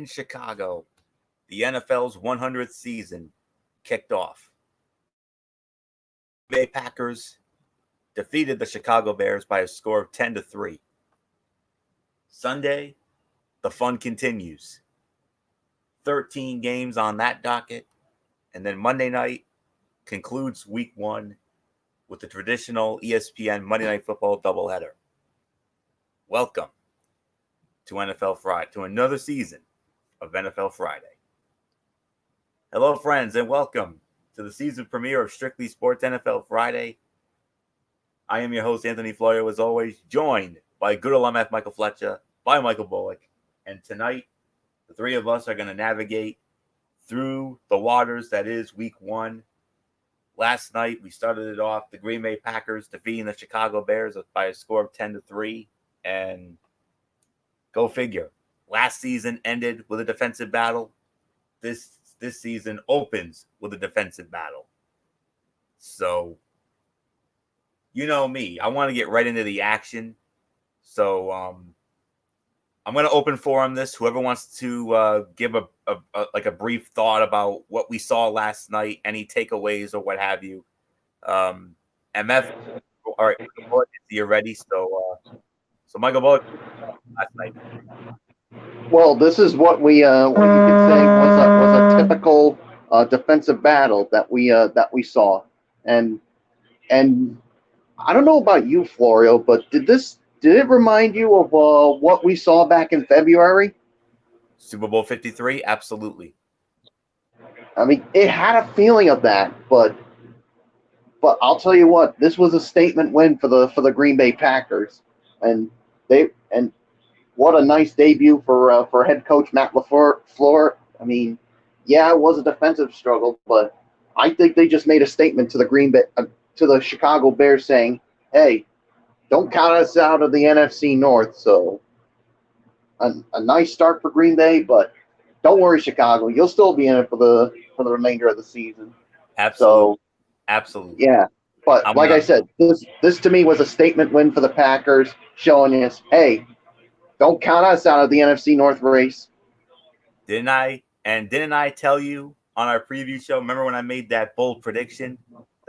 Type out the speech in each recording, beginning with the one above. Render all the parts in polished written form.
in Chicago, the NFL's 100th season kicked off. Bay Packers defeated the Chicago Bears by a score of 10-3. Sunday, the fun continues. 13 games on that docket, and then Monday night concludes week one with the traditional ESPN Monday Night Football doubleheader. Welcome to NFL Friday, to another season of NFL Friday. Hello, friends, and welcome to the season premiere of Strictly Sports NFL Friday. I am your host, Anthony Florio, as always, joined by good old MF Michael Fletcher, by Michael Bullock, and tonight, the three of us are going to navigate through the waters that is week one. Last night, we started it off, the Green Bay Packers defeating the Chicago Bears by a score of 10-3, and go figure. Last season ended with a defensive battle. This season opens with a defensive battle. So, you know me. I want to get right into the action. So, I'm going to open forum this. Whoever wants to give a brief thought about what we saw last night, any takeaways or what have you. MF, all right, you're ready. So Michael Bullock, last night. Well, this is what you could say was a typical defensive battle that we saw, and I don't know about you, Florio, but did it remind you of what we saw back in February? Super Bowl 53, absolutely. I mean, it had a feeling of that, but I'll tell you what, this was a statement win for the Green Bay Packers, and what a nice debut for head coach Matt LaFleur. I mean, yeah, it was a defensive struggle, but I think they just made a statement to the Chicago Bears saying, "Hey, don't count us out of the NFC North." So, a nice start for Green Bay, but don't worry, Chicago, you'll still be in it for the remainder of the season. Absolutely, so, absolutely. Yeah, but I said, this to me was a statement win for the Packers, showing us, hey, don't count us out of the NFC North race. Didn't I tell you on our preview show? Remember when I made that bold prediction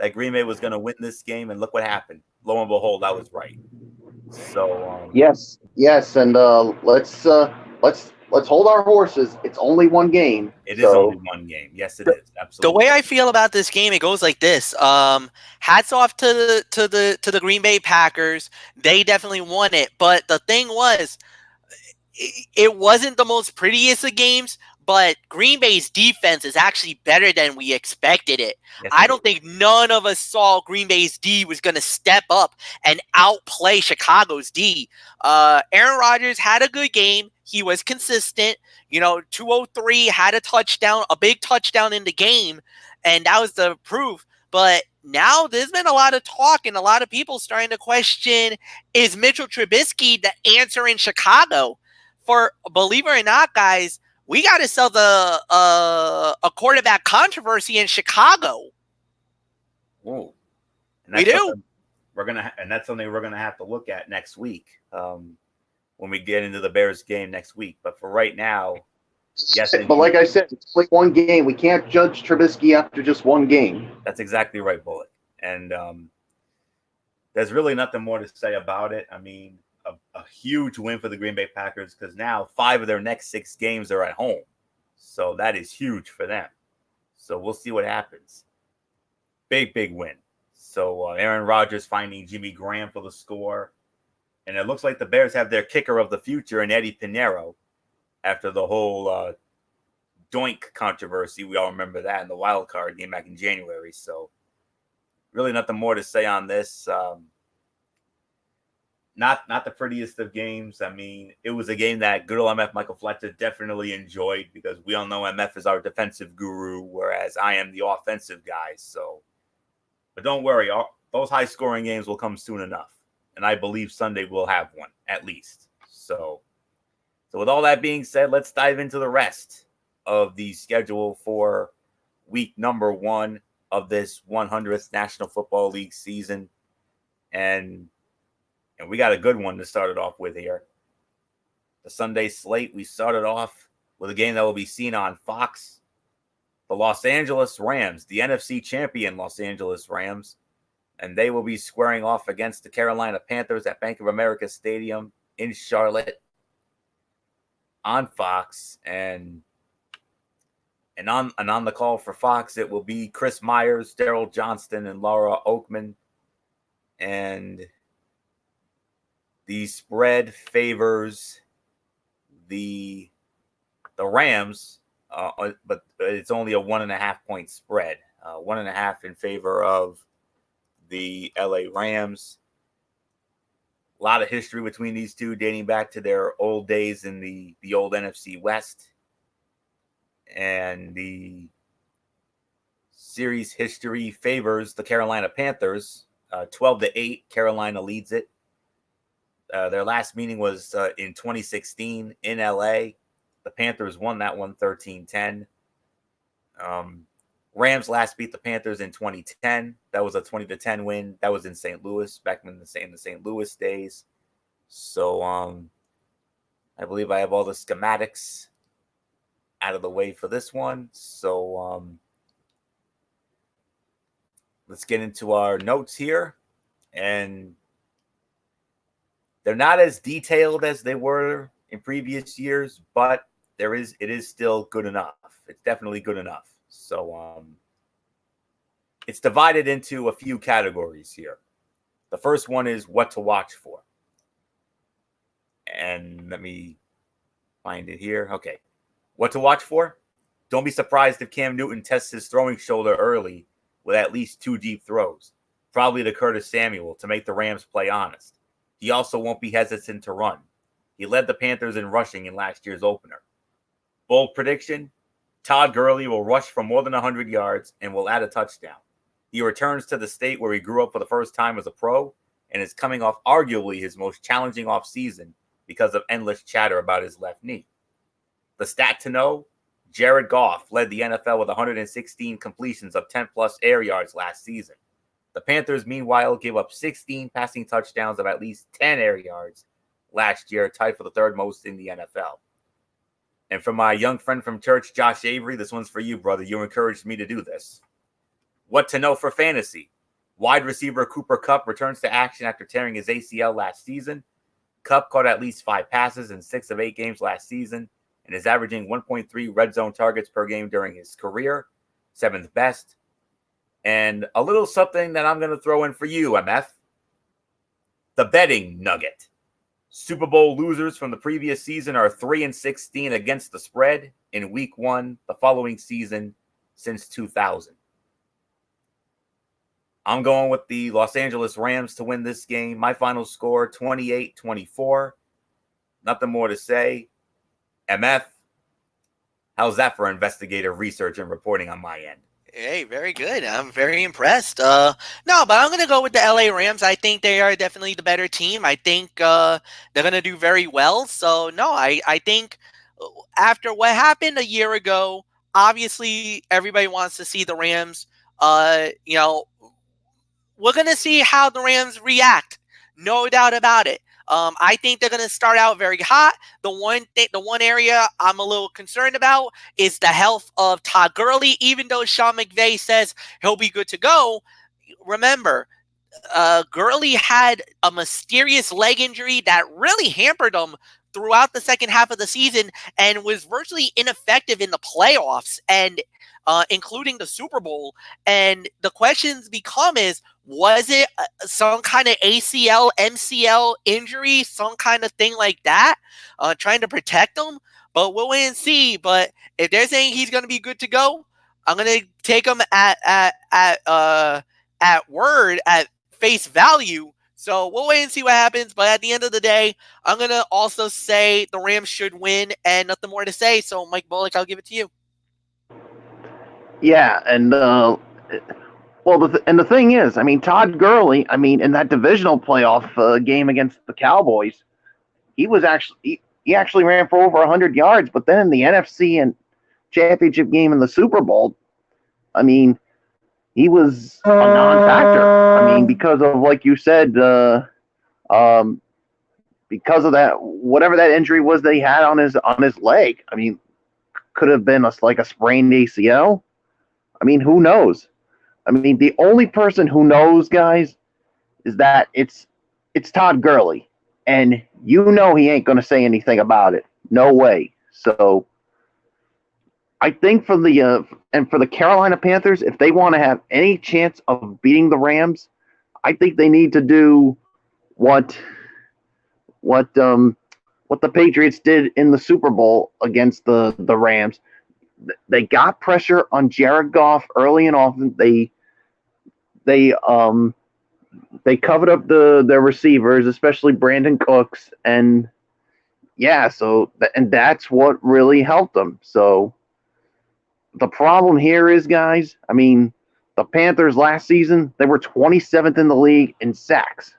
that Green Bay was going to win this game, and look what happened. Lo and behold, I was right. So yes, and let's hold our horses. It's only one game. It is only one game. Yes, it is. Absolutely. The way I feel about this game, it goes like this. Hats off to the Green Bay Packers. They definitely won it. But the thing was, it wasn't the most prettiest of games, but Green Bay's defense is actually better than we expected it. Yes, I don't think none of us saw Green Bay's D was going to step up and outplay Chicago's D. Aaron Rodgers had a good game. He was consistent. 203 had a big touchdown in the game, and that was the proof. But now there's been a lot of talk and a lot of people starting to question, is Mitchell Trubisky the answer in Chicago? For believe it or not, guys, we got to sell a quarterback controversy in Chicago. Whoa. We do. That's something we're gonna have to look at next week when we get into the Bears game next week. But for right now, yes. But like I said, it's like one game. We can't judge Trubisky after just one game. That's exactly right, Bullet. And there's really nothing more to say about it. I mean, a huge win for the Green Bay Packers because now 5 of their next 6 games are at home. So that is huge for them. So we'll see what happens. Big win. So Aaron Rodgers finding Jimmy Graham for the score. And it looks like the Bears have their kicker of the future in Eddie Pinheiro after the whole Doink controversy. We all remember that in the wild card game back in January. So really nothing more to say on this. Not the prettiest of games. I mean, it was a game that good old MF Michael Fletcher definitely enjoyed because we all know MF is our defensive guru, whereas I am the offensive guy. So, but don't worry, those high-scoring games will come soon enough, and I believe Sunday will have one at least. So with all that being said, let's dive into the rest of the schedule for week number 1 of this 100th National Football League season, and we got a good one to start it off with here. The Sunday slate, we started off with a game that will be seen on Fox. The Los Angeles Rams, the NFC champion Los Angeles Rams, and they will be squaring off against the Carolina Panthers at Bank of America Stadium in Charlotte on Fox. And on the call for Fox, it will be Chris Myers, Daryl Johnston, and Laura Oakman. And the spread favors the Rams, but it's only a 1.5 point spread. 1.5 in favor of the LA Rams. A lot of history between these two, dating back to their old days in the old NFC West. And the series history favors the Carolina Panthers. 12-8, Carolina leads it. Their last meeting was in 2016 in LA. The Panthers won that one 13-10. Rams last beat the Panthers in 2010. That was a 20-10 win. That was in St. Louis, back in the St. Louis days. So I believe I have all the schematics out of the way for this one. So let's get into our notes here. And they're not as detailed as they were in previous years, but it is still good enough. It's definitely good enough. So it's divided into a few categories here. The first one is what to watch for. And let me find it here. Okay. What to watch for? Don't be surprised if Cam Newton tests his throwing shoulder early with at least 2 deep throws, probably to Curtis Samuel, to make the Rams play honest. He also won't be hesitant to run. He led the Panthers in rushing in last year's opener. Bold prediction, Todd Gurley will rush for more than 100 yards and will add a touchdown. He returns to the state where he grew up for the first time as a pro and is coming off arguably his most challenging offseason because of endless chatter about his left knee. The stat to know, Jared Goff led the NFL with 116 completions of 10-plus air yards last season. The Panthers, meanwhile, gave up 16 passing touchdowns of at least 10 air yards last year, tied for the third most in the NFL. And for my young friend from church, Josh Avery, this one's for you, brother. You encouraged me to do this. What to know for fantasy. Wide receiver Cooper Kupp returns to action after tearing his ACL last season. Kupp caught at least 5 passes in 6 of 8 games last season and is averaging 1.3 red zone targets per game during his career, 7th best. And a little something that I'm going to throw in for you, MF. The betting nugget. Super Bowl losers from the previous season are 3-16 against the spread in week 1 the following season since 2000. I'm going with the Los Angeles Rams to win this game. My final score, 28-24. Nothing more to say. MF, how's that for investigative research and reporting on my end? Hey, very good. I'm very impressed. No, but I'm going to go with the LA Rams. I think they are definitely the better team. I think they're going to do very well. So, no, I think after what happened a year ago, obviously everybody wants to see the Rams. We're going to see how the Rams react. No doubt about it. I think they're going to start out very hot. The one area I'm a little concerned about is the health of Todd Gurley. Even though Sean McVay says he'll be good to go, remember, Gurley had a mysterious leg injury that really hampered him throughout the second half of the season and was virtually ineffective in the playoffs and including the Super Bowl. And the questions become is, was it some kind of ACL, MCL injury, some kind of thing like that, trying to protect him? But we'll wait and see. But if they're saying he's going to be good to go, I'm going to take him at word, at face value. So we'll wait and see what happens. But at the end of the day, I'm going to also say the Rams should win and nothing more to say. So, Mike Bullock, I'll give it to you. Yeah, and the thing is, I mean, Todd Gurley, I mean, in that divisional playoff game against the Cowboys, he actually ran for over 100 yards. But then in the NFC and championship game in the Super Bowl, I mean, he was a non-factor. I mean, because of, like you said, because of that, whatever that injury was that he had on his leg. I mean, could have been like a sprained ACL. I mean, who knows? I mean, the only person who knows, guys, is that it's Todd Gurley, and you know he ain't going to say anything about it. No way. So I think for the Carolina Panthers, if they want to have any chance of beating the Rams, I think they need to do what the Patriots did in the Super Bowl against the Rams. They got pressure on Jared Goff early and often. They covered up their receivers, especially Brandon Cooks, and yeah, and that's what really helped them. So the problem here is, guys, I mean, the Panthers last season, they were 27th in the league in sacks.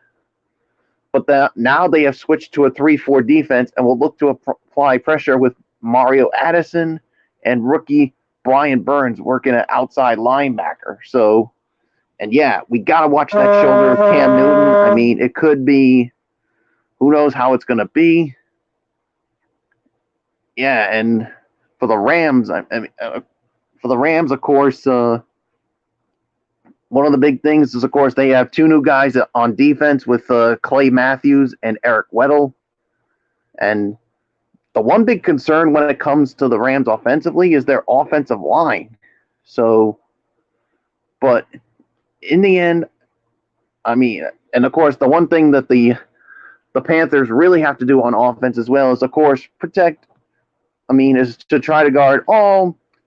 But now they have switched to a 3-4 defense and will look to apply pressure with Mario Addison and rookie Brian Burns working at outside linebacker. So, and yeah, we got to watch that shoulder of Cam Newton. I mean, it could be, who knows how it's going to be. Yeah, and for the Rams, of course, one of the big things is, of course, they have two new guys on defense with Clay Matthews and Eric Weddle. And the one big concern when it comes to the Rams offensively is their offensive line. So, but in the end, I mean, and of course, the one thing that the Panthers really have to do on offense as well is, of course, is to try to guard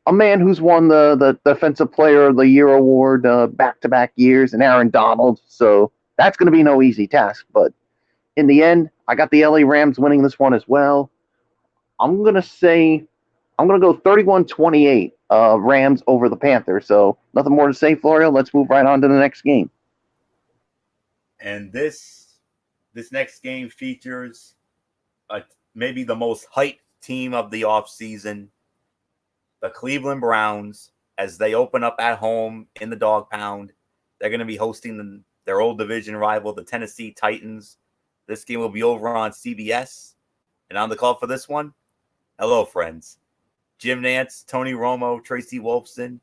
a man who's won the Defensive Player of the Year award back-to-back years, and Aaron Donald. So that's going to be no easy task. But in the end, I got the LA Rams winning this one as well. I'm going to go 31-28 Rams over the Panthers. So nothing more to say, Florio. Let's move right on to the next game. And this next game features maybe the most hyped team of the offseason, the Cleveland Browns, as they open up at home in the Dog Pound. They're going to be hosting their old division rival, the Tennessee Titans. This game will be over on CBS. And on the call for this one, hello, friends. Jim Nantz, Tony Romo, Tracy Wolfson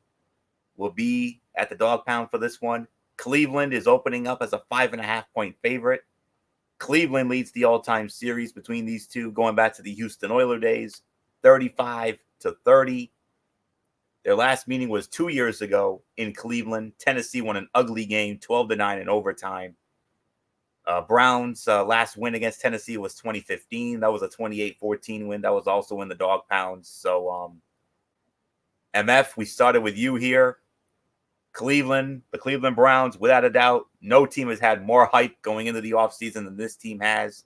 will be at the Dog Pound for this one. Cleveland is opening up as a 5.5-point favorite. Cleveland leads the all-time series between these two, going back to the Houston Oilers days, 35-30. Their last meeting was 2 years ago in Cleveland. Tennessee won an ugly game, 12-9 in overtime. Browns' last win against Tennessee was 2015. That was a 28-14 win. That was also in the Dog Pounds. So, MF, we started with you here. Cleveland, the Cleveland Browns, without a doubt, no team has had more hype going into the offseason than this team has.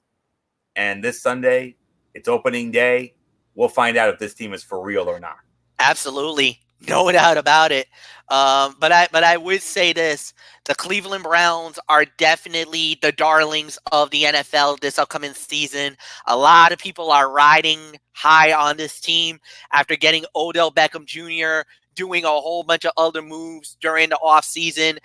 And this Sunday, it's opening day. We'll find out if this team is for real or not. Absolutely. No doubt about it. But I would say this. The Cleveland Browns are definitely the darlings of the NFL this upcoming season. A lot of people are riding high on this team after getting Odell Beckham Jr., doing a whole bunch of other moves during the offseason.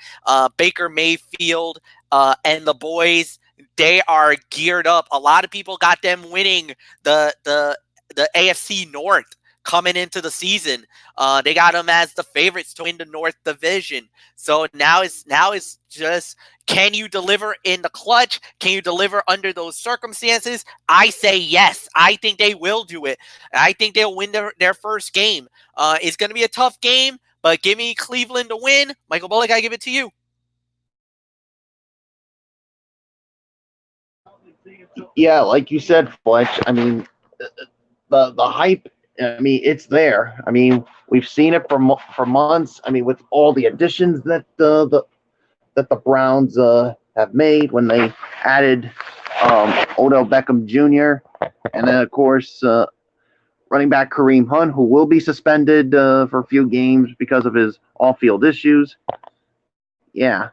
Baker Mayfield and the boys, they are geared up. A lot of people got them winning the AFC North coming into the season. They got them as the favorites to win the North Division. So now it's just, can you deliver in the clutch? Can you deliver under those circumstances? I say yes. I think they will do it. I think they'll win their first game. It's going to be a tough game, but give me Cleveland to win. Michael Bullock, I give it to you. Yeah, like you said, Fletch, I mean, the hype, I mean, it's there. I mean, we've seen it for months. I mean, with all the additions that the Browns have made when they added Odell Beckham Jr. and then, of course, running back Kareem Hunt, who will be suspended for a few games because of his off-field issues. Yeah.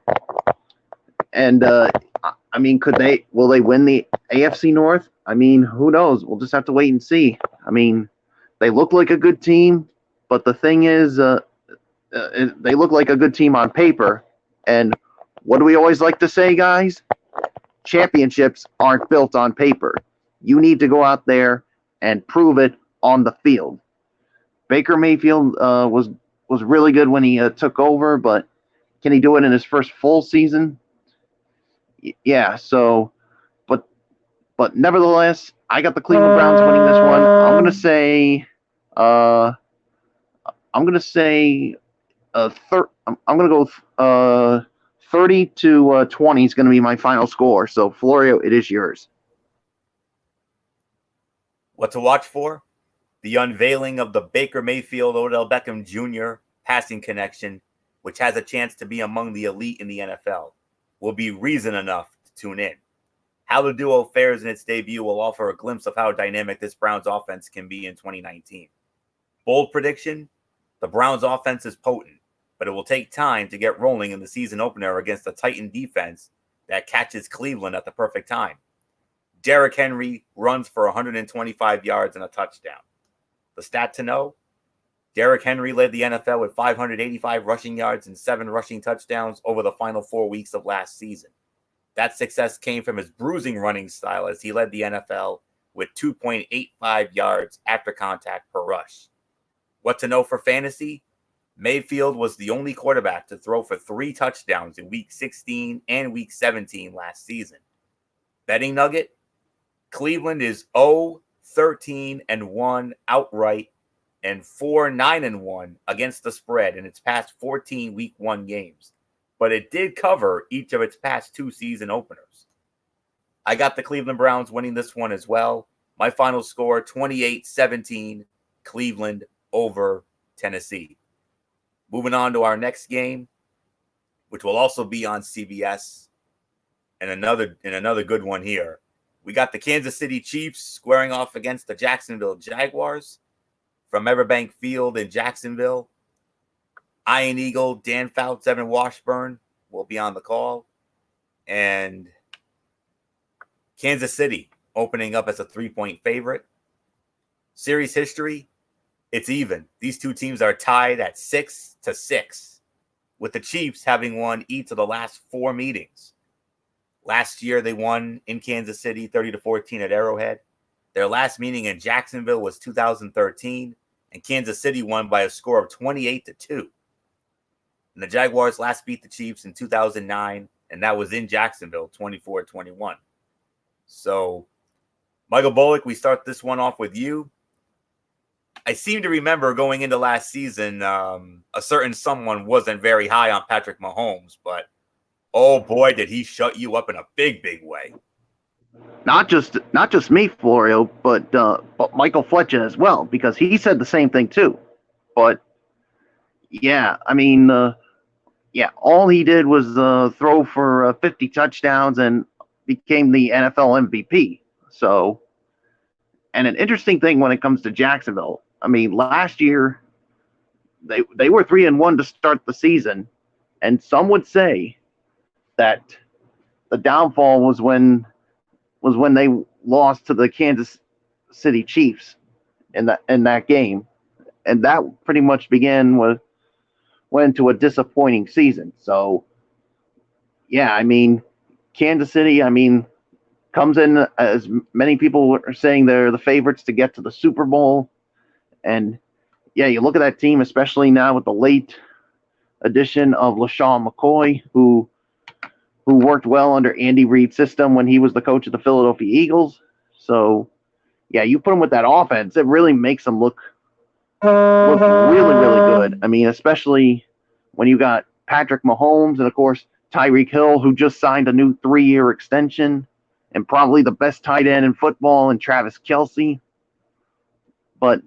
And, I mean, will they win the AFC North? I mean, who knows? We'll just have to wait and see. I mean, they look like a good team, but the thing is, they look like a good team on paper. And what do we always like to say, guys? Championships aren't built on paper. You need to go out there and prove it on the field. Baker Mayfield was really good when he took over, but can he do it in his first full season? Yeah. So, but nevertheless, I got the Cleveland Browns winning this one. I'm gonna say, I'm gonna go 30 to 20 is gonna be my final score. So, Florio, it is yours. What to watch for? The unveiling of the Baker Mayfield Odell Beckham Jr. passing connection, which has a chance to be among the elite in the NFL, will be reason enough to tune in. How the duo fares in its debut will offer a glimpse of how dynamic this Browns offense can be in 2019. Bold prediction: the Browns offense is potent, but it will take time to get rolling in the season opener against a Titan defense that catches Cleveland at the perfect time. Derrick Henry runs for 125 yards and a touchdown. The stat to know: Derrick Henry led the NFL with 585 rushing yards and 7 rushing touchdowns over the final 4 weeks of last season. That success came from his bruising running style, as he led the NFL with 2.85 yards after contact per rush. What to know for fantasy? Mayfield was the only quarterback to throw for 3 touchdowns in Week 16 and Week 17 last season. Betting nugget: Cleveland is 0-13-1 outright and 4-9-1 against the spread in its past 14 Week 1 games, but it did cover each of its past 2 season openers. I got the Cleveland Browns winning this one as well. My final score: 28-17, Cleveland over Tennessee. Moving on to our next game, which will also be on CBS, and another good one here. We got the Kansas City Chiefs squaring off against the Jacksonville Jaguars from Everbank Field in Jacksonville. Iron Eagle, Dan Fouts, Evan Washburn will be on the call. And Kansas City opening up as a 3-point favorite. Series history: it's even. These two teams are tied at 6-6, with the Chiefs having won each of the last 4 meetings. Last year, they won in Kansas City 30-14 at Arrowhead. Their last meeting in Jacksonville was 2013, and Kansas City won by a score of 28-2. And the Jaguars last beat the Chiefs in 2009, and that was in Jacksonville, 24-21. So, Michael Bullock, we start this one off with you. I seem to remember going into last season, a certain someone wasn't very high on Patrick Mahomes, but oh boy, did he shut you up in a big, big way. Not just me, Florio, but Michael Fletcher as well, because he said the same thing too. But yeah, I mean, all he did was throw for 50 touchdowns and became the NFL MVP. So, and an interesting thing when it comes to Jacksonville, I mean, last year they were 3-1 to start the season, and some would say that the downfall was when they lost to the Kansas City Chiefs in that game, and that pretty much went into a disappointing season. So, yeah, I mean, Kansas City, I mean, comes in, as many people are saying, they're the favorites to get to the Super Bowl. And yeah, you look at that team, especially now with the late addition of LaShawn McCoy, who worked well under Andy Reid's system when he was the coach of the Philadelphia Eagles. So yeah, you put them with that offense, it really makes them look really, really good. I mean, especially when you got Patrick Mahomes and, of course, Tyreek Hill, who just signed a new 3-year extension, and probably the best tight end in football, and Travis Kelce. But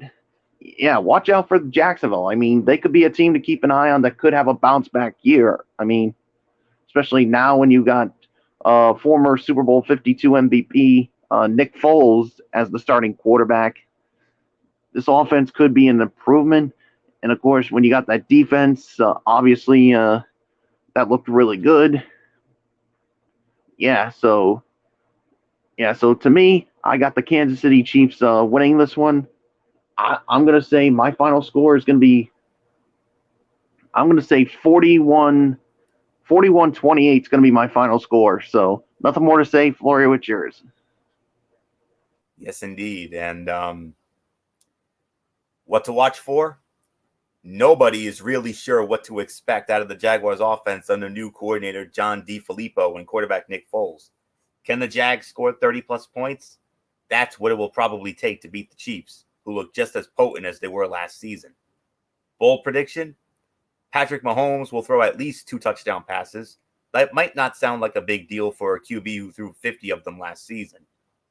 yeah, watch out for Jacksonville. I mean, they could be a team to keep an eye on that could have a bounce back year. I mean, especially now when you got former Super Bowl 52 MVP Nick Foles as the starting quarterback. This offense could be an improvement. And of course, when you got that defense, obviously that looked really good. So to me, I got the Kansas City Chiefs winning this one. I'm going to say my final score is going to be, I'm going to say 41-28 is going to be my final score. So nothing more to say. Florio, it's yours. Yes, indeed. And What to watch for? Nobody is really sure what to expect out of the Jaguars offense under new coordinator John DeFilippo and quarterback Nick Foles. Can the Jags score 30-plus points? That's what it will probably take to beat the Chiefs, who look just as potent as they were last season. Bold prediction? Patrick Mahomes will throw at least 2 touchdown passes. That might not sound like a big deal for a QB who threw 50 of them last season.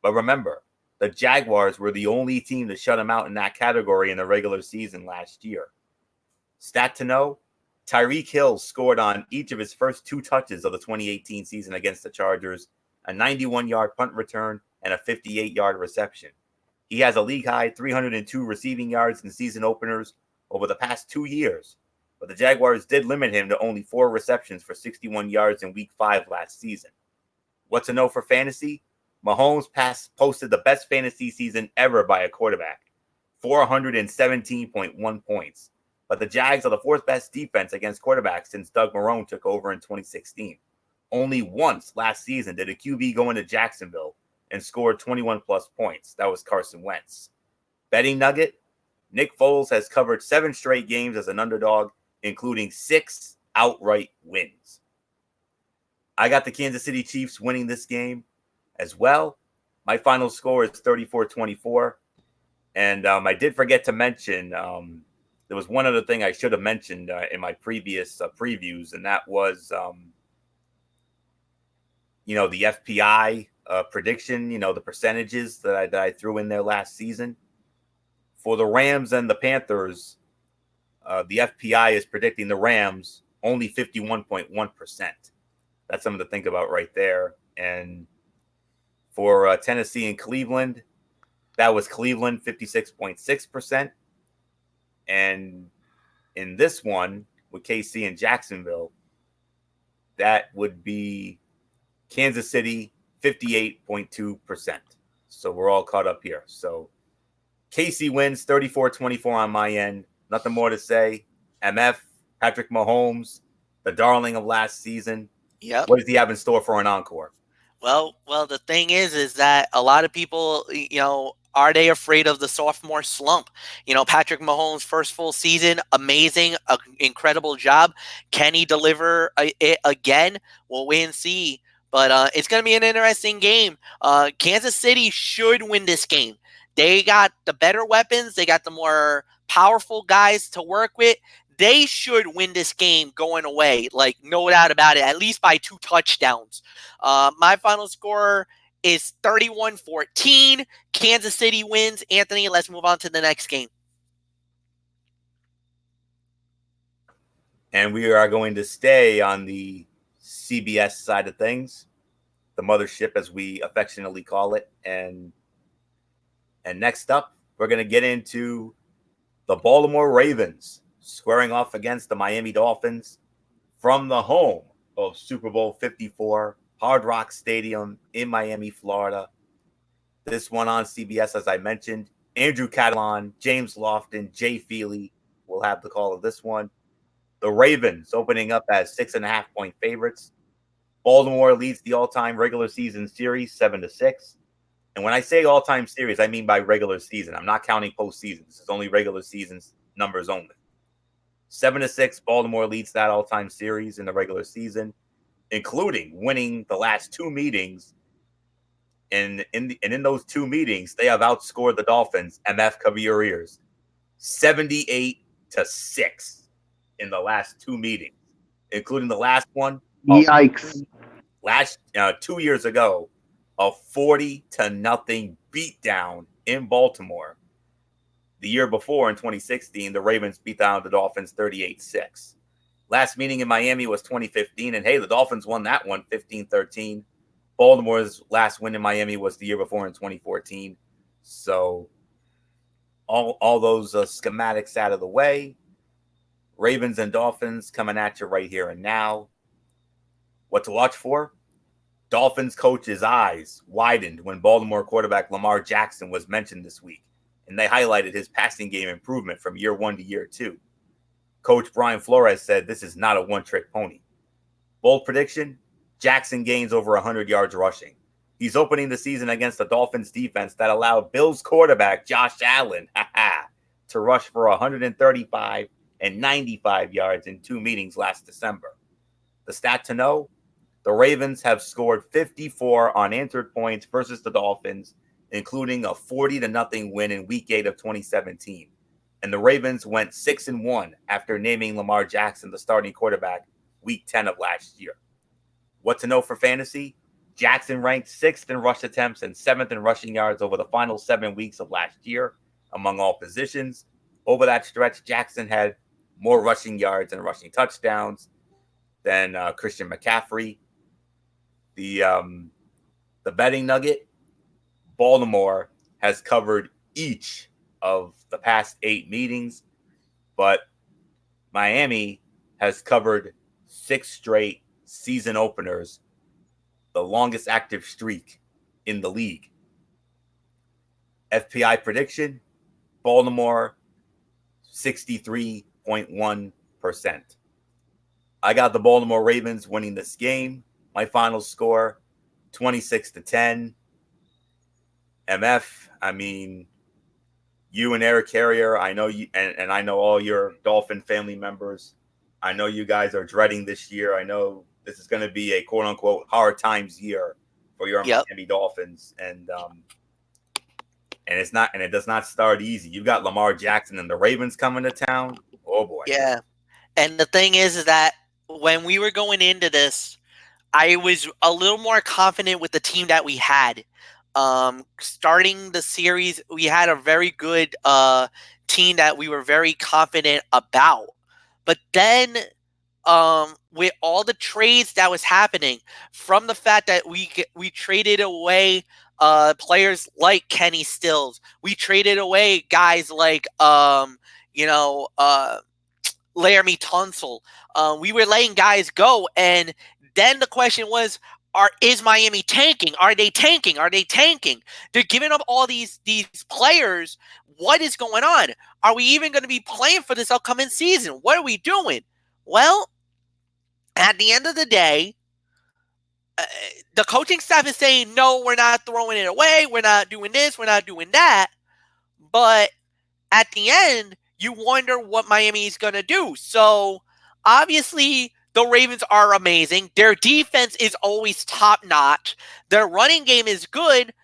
But remember, the Jaguars were the only team to shut him out in that category in the regular season last year. Stat to know, Tyreek Hill scored on each of his first 2 touches of the 2018 season against the Chargers, a 91-yard punt return, and a 58-yard reception. He has a league-high 302 receiving yards in season openers over the past 2 years, but the Jaguars did limit him to only 4 receptions for 61 yards in Week 5 last season. What to know for fantasy? Mahomes posted the best fantasy season ever by a quarterback, 417.1 points. But the Jags are the 4th best defense against quarterbacks since Doug Marrone took over in 2016. Only once last season did a QB go into Jacksonville and scored 21-plus points. That was Carson Wentz. Betting nugget, Nick Foles has covered 7 straight games as an underdog, including 6 outright wins. I got the Kansas City Chiefs winning this game as well. My final score is 34-24. And I did forget to mention, there was one other thing I should have mentioned in my previous previews, and that was, the FPI prediction, the percentages that I threw in there last season. For the Rams and the Panthers, the FPI is predicting the Rams only 51.1%. That's something to think about right there. And for Tennessee and Cleveland, that was Cleveland 56.6%. And in this one, with KC and Jacksonville, that would be Kansas City 58.2%. So we're all caught up here. So KC wins 34-24 on my end. Nothing more to say. MF, Patrick Mahomes, the darling of last season. Yep. What does he have in store for an encore? Well, the thing is that a lot of people, are they afraid of the sophomore slump? Patrick Mahomes' first full season, amazing, incredible job. Can he deliver it again? We'll wait and see. But it's going to be an interesting game. Kansas City should win this game. They got the better weapons. They got the more powerful guys to work with. They should win this game going away, like no doubt about it, at least by 2 touchdowns. My final score is 31-14. Kansas City wins. Anthony, let's move on to the next game. And we are going to stay on the CBS side of things, the mothership, as we affectionately call it. And next up, we're going to get into the Baltimore Ravens squaring off against the Miami Dolphins from the home of Super Bowl 54, Hard Rock Stadium in Miami, Florida. This one on CBS, as I mentioned. Andrew Catalon, James Lofton, Jay Feely will have the call of this one. The Ravens opening up as 6.5-point favorites. Baltimore leads the all-time regular season series 7-6. And when I say all-time series, I mean by regular season. I'm not counting postseason. This is only regular season numbers only. 7-6, Baltimore leads that all-time series in the regular season, including winning the last 2 meetings. And in those 2 meetings, they have outscored the Dolphins, MF, cover your ears, 78-6 in the last 2 meetings, including the last one. Yikes. 2 years ago, a 40-0 beatdown in Baltimore. The year before, in 2016, the Ravens beat down the Dolphins 38-6. Last meeting in Miami was 2015, and hey, the Dolphins won that one 15-13. Baltimore's last win in Miami was the year before in 2014. So all those schematics out of the way. Ravens and Dolphins coming at you right here and now. What to watch for? Dolphins coach's eyes widened when Baltimore quarterback Lamar Jackson was mentioned this week, and they highlighted his passing game improvement from year 1 to year 2. Coach Brian Flores said this is not a one-trick pony. Bold prediction, Jackson gains over 100 yards rushing. He's opening the season against the Dolphins defense that allowed Bills quarterback Josh Allen to rush for 135 and 95 yards in 2 meetings last December. The stat to know, the Ravens have scored 54 unanswered points versus the Dolphins, including a 40-0 win in Week 8 of 2017. And the Ravens went 6-1 after naming Lamar Jackson the starting quarterback Week 10 of last year. What to know for fantasy? Jackson ranked 6th in rush attempts and 7th in rushing yards over the final 7 weeks of last year among all positions. Over that stretch, Jackson had more rushing yards and rushing touchdowns than Christian McCaffrey. The betting nugget, Baltimore has covered each of the past 8 meetings, but Miami has covered 6 straight season openers, the longest active streak in the league. FPI prediction, Baltimore 63.1%. I got the Baltimore Ravens winning this game. My final score, 26-10. MF, I mean, you and Eric Carrier, I know you, and I know all your Dolphin family members. I know you guys are dreading this year. I know this is going to be a quote-unquote hard times year for your Miami Dolphins, and it's not, and it does not start easy. You've got Lamar Jackson and the Ravens coming to town. Oh boy. Yeah, and the thing is that when we were going into this, I was a little more confident with the team that we had. Starting the series, we had a very good team that we were very confident about. But then with all the trades that was happening, from the fact that we traded away players like Kenny Stills, we traded away guys like Laramie Tunsil. We were letting guys go, and then the question was, is Miami tanking? Are they tanking? Are they tanking? They're giving up all these players. What is going on? Are we even going to be playing for this upcoming season? What are we doing? Well, at the end of the day, the coaching staff is saying, no, we're not throwing it away. We're not doing this. We're not doing that. But at the end, you wonder what Miami is going to do. So obviously, the Ravens are amazing. Their defense is always top-notch. Their running game is good.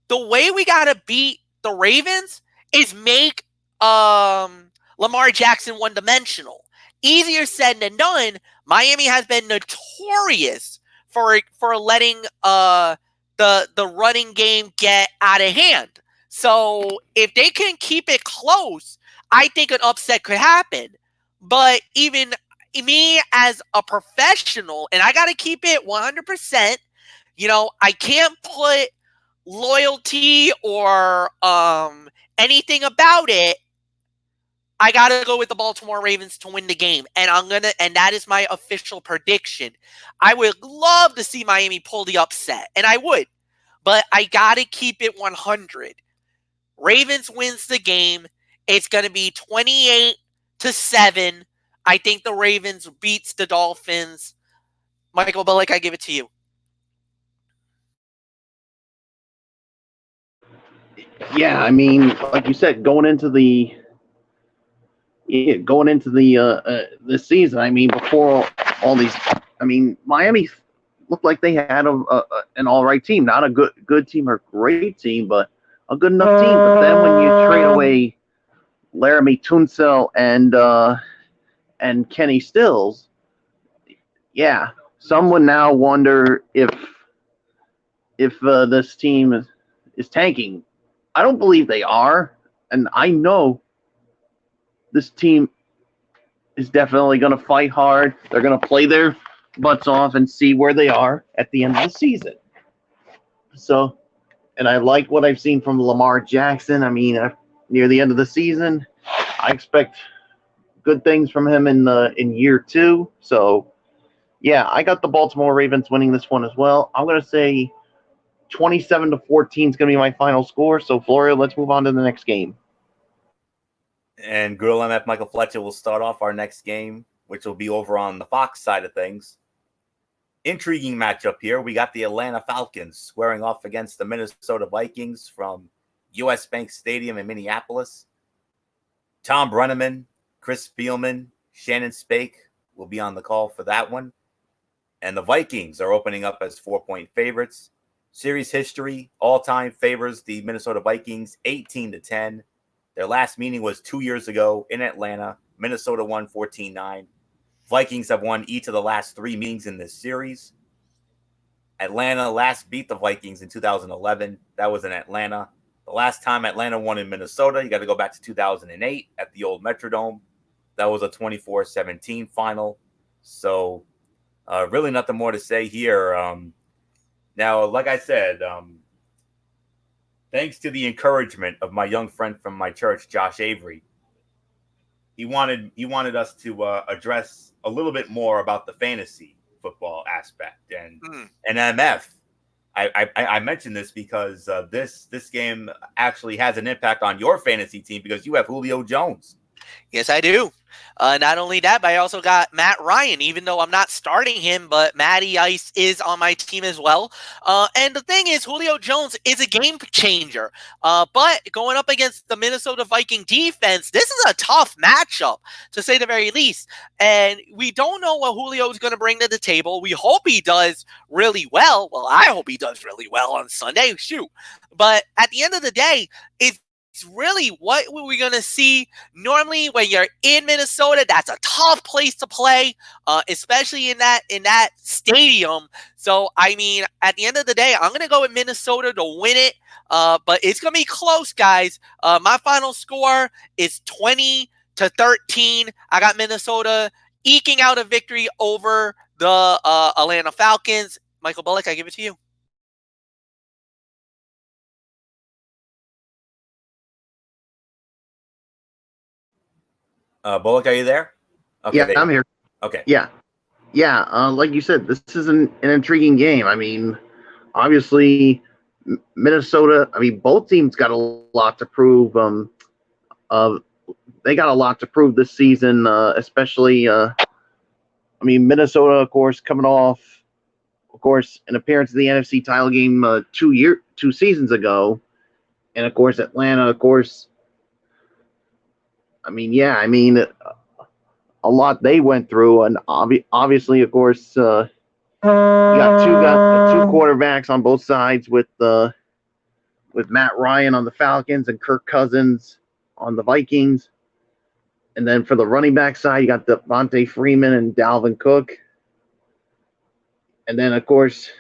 The way we got to beat the Ravens is make Lamar Jackson one-dimensional. Easier said than done. Miami has been notorious for letting the running game get out of hand. So if they can keep it close, I think an upset could happen. But even me as a professional, and I got to keep it 100%, I can't put loyalty or anything about it. I got to go with the Baltimore Ravens to win the game, and that is my official prediction. I would love to see Miami pull the upset, and I would, but I got to keep it 100. Ravens wins the game. It's going to be 28-7. I think the Ravens beats the Dolphins. Michael Billick, I give it to you. Yeah, I mean, like you said, going into the season, I mean, before all these, I mean, Miami looked like they had an all right team, not a good team or great team, but a good enough team. But then when you trade away Laramie Tunsil and Kenny Stills, yeah, some would now wonder if this team is tanking. I don't believe they are, and I know this team is definitely going to fight hard. They're going to play their butts off and see where they are at the end of the season. So, and I like what I've seen from Lamar Jackson. I mean, near the end of the season, I expect good things from him in year 2. So, yeah, I got the Baltimore Ravens winning this one as well. I'm going to say 27-14 is going to be my final score. So, Florio, let's move on to the next game. And Girl MF Michael Fletcher will start off our next game, which will be over on the Fox side of things. Intriguing matchup here. We got the Atlanta Falcons squaring off against the Minnesota Vikings from US Bank Stadium in Minneapolis. Tom Brenneman, Chris Spielman, Shannon Spake will be on the call for that one. And the Vikings are opening up as 4-point favorites. Series history, all-time favors the Minnesota Vikings 18-10. Their last meeting was 2 years ago in Atlanta. Minnesota won 14-9. Vikings have won each of the last 3 meetings in this series. Atlanta last beat the Vikings in 2011. That was in Atlanta. The last time Atlanta won in Minnesota, you got to go back to 2008 at the old Metrodome. That was a 24-17 final. So really nothing more to say here. Now, like I said, thanks to the encouragement of my young friend from my church, Josh Avery, he wanted us to address a little bit more about the fantasy football aspect and MF. I mentioned this because this game actually has an impact on your fantasy team because you have Julio Jones. Yes, I do. Not only that, but I also got Matt Ryan, even though I'm not starting him, but Matty Ice is on my team as well. And the thing is, Julio Jones is a game changer. But going up against the Minnesota Viking defense, this is a tough matchup, to say the very least. And we don't know what Julio is going to bring to the table. We hope he does really well. Well, I hope he does really well on Sunday. Shoot. But at the end of the day, it's really what we're going to see. Normally when you're in Minnesota, that's a tough place to play, especially in that stadium. So I mean, at the end of the day, I'm going to go with Minnesota to win it, but it's going to be close, guys. My final score is 20-13. I got Minnesota eking out a victory over the Atlanta Falcons. Michael Bullock, I give it to you. Bullock, are you there? Okay, Yeah, I'm here. Okay. Yeah. Like you said, this is an intriguing game. I mean, obviously, Minnesota. I mean, both teams got a lot to prove. They got a lot to prove this season, especially. I mean, Minnesota, of course, coming off, of course, an appearance in the NFC title game 2 seasons ago, and of course, Atlanta, of course. I mean, a lot they went through, and obviously, of course, you got two quarterbacks on both sides with Matt Ryan on the Falcons and Kirk Cousins on the Vikings, and then for the running back side, you got Devontae Freeman and Dalvin Cook, and then of course,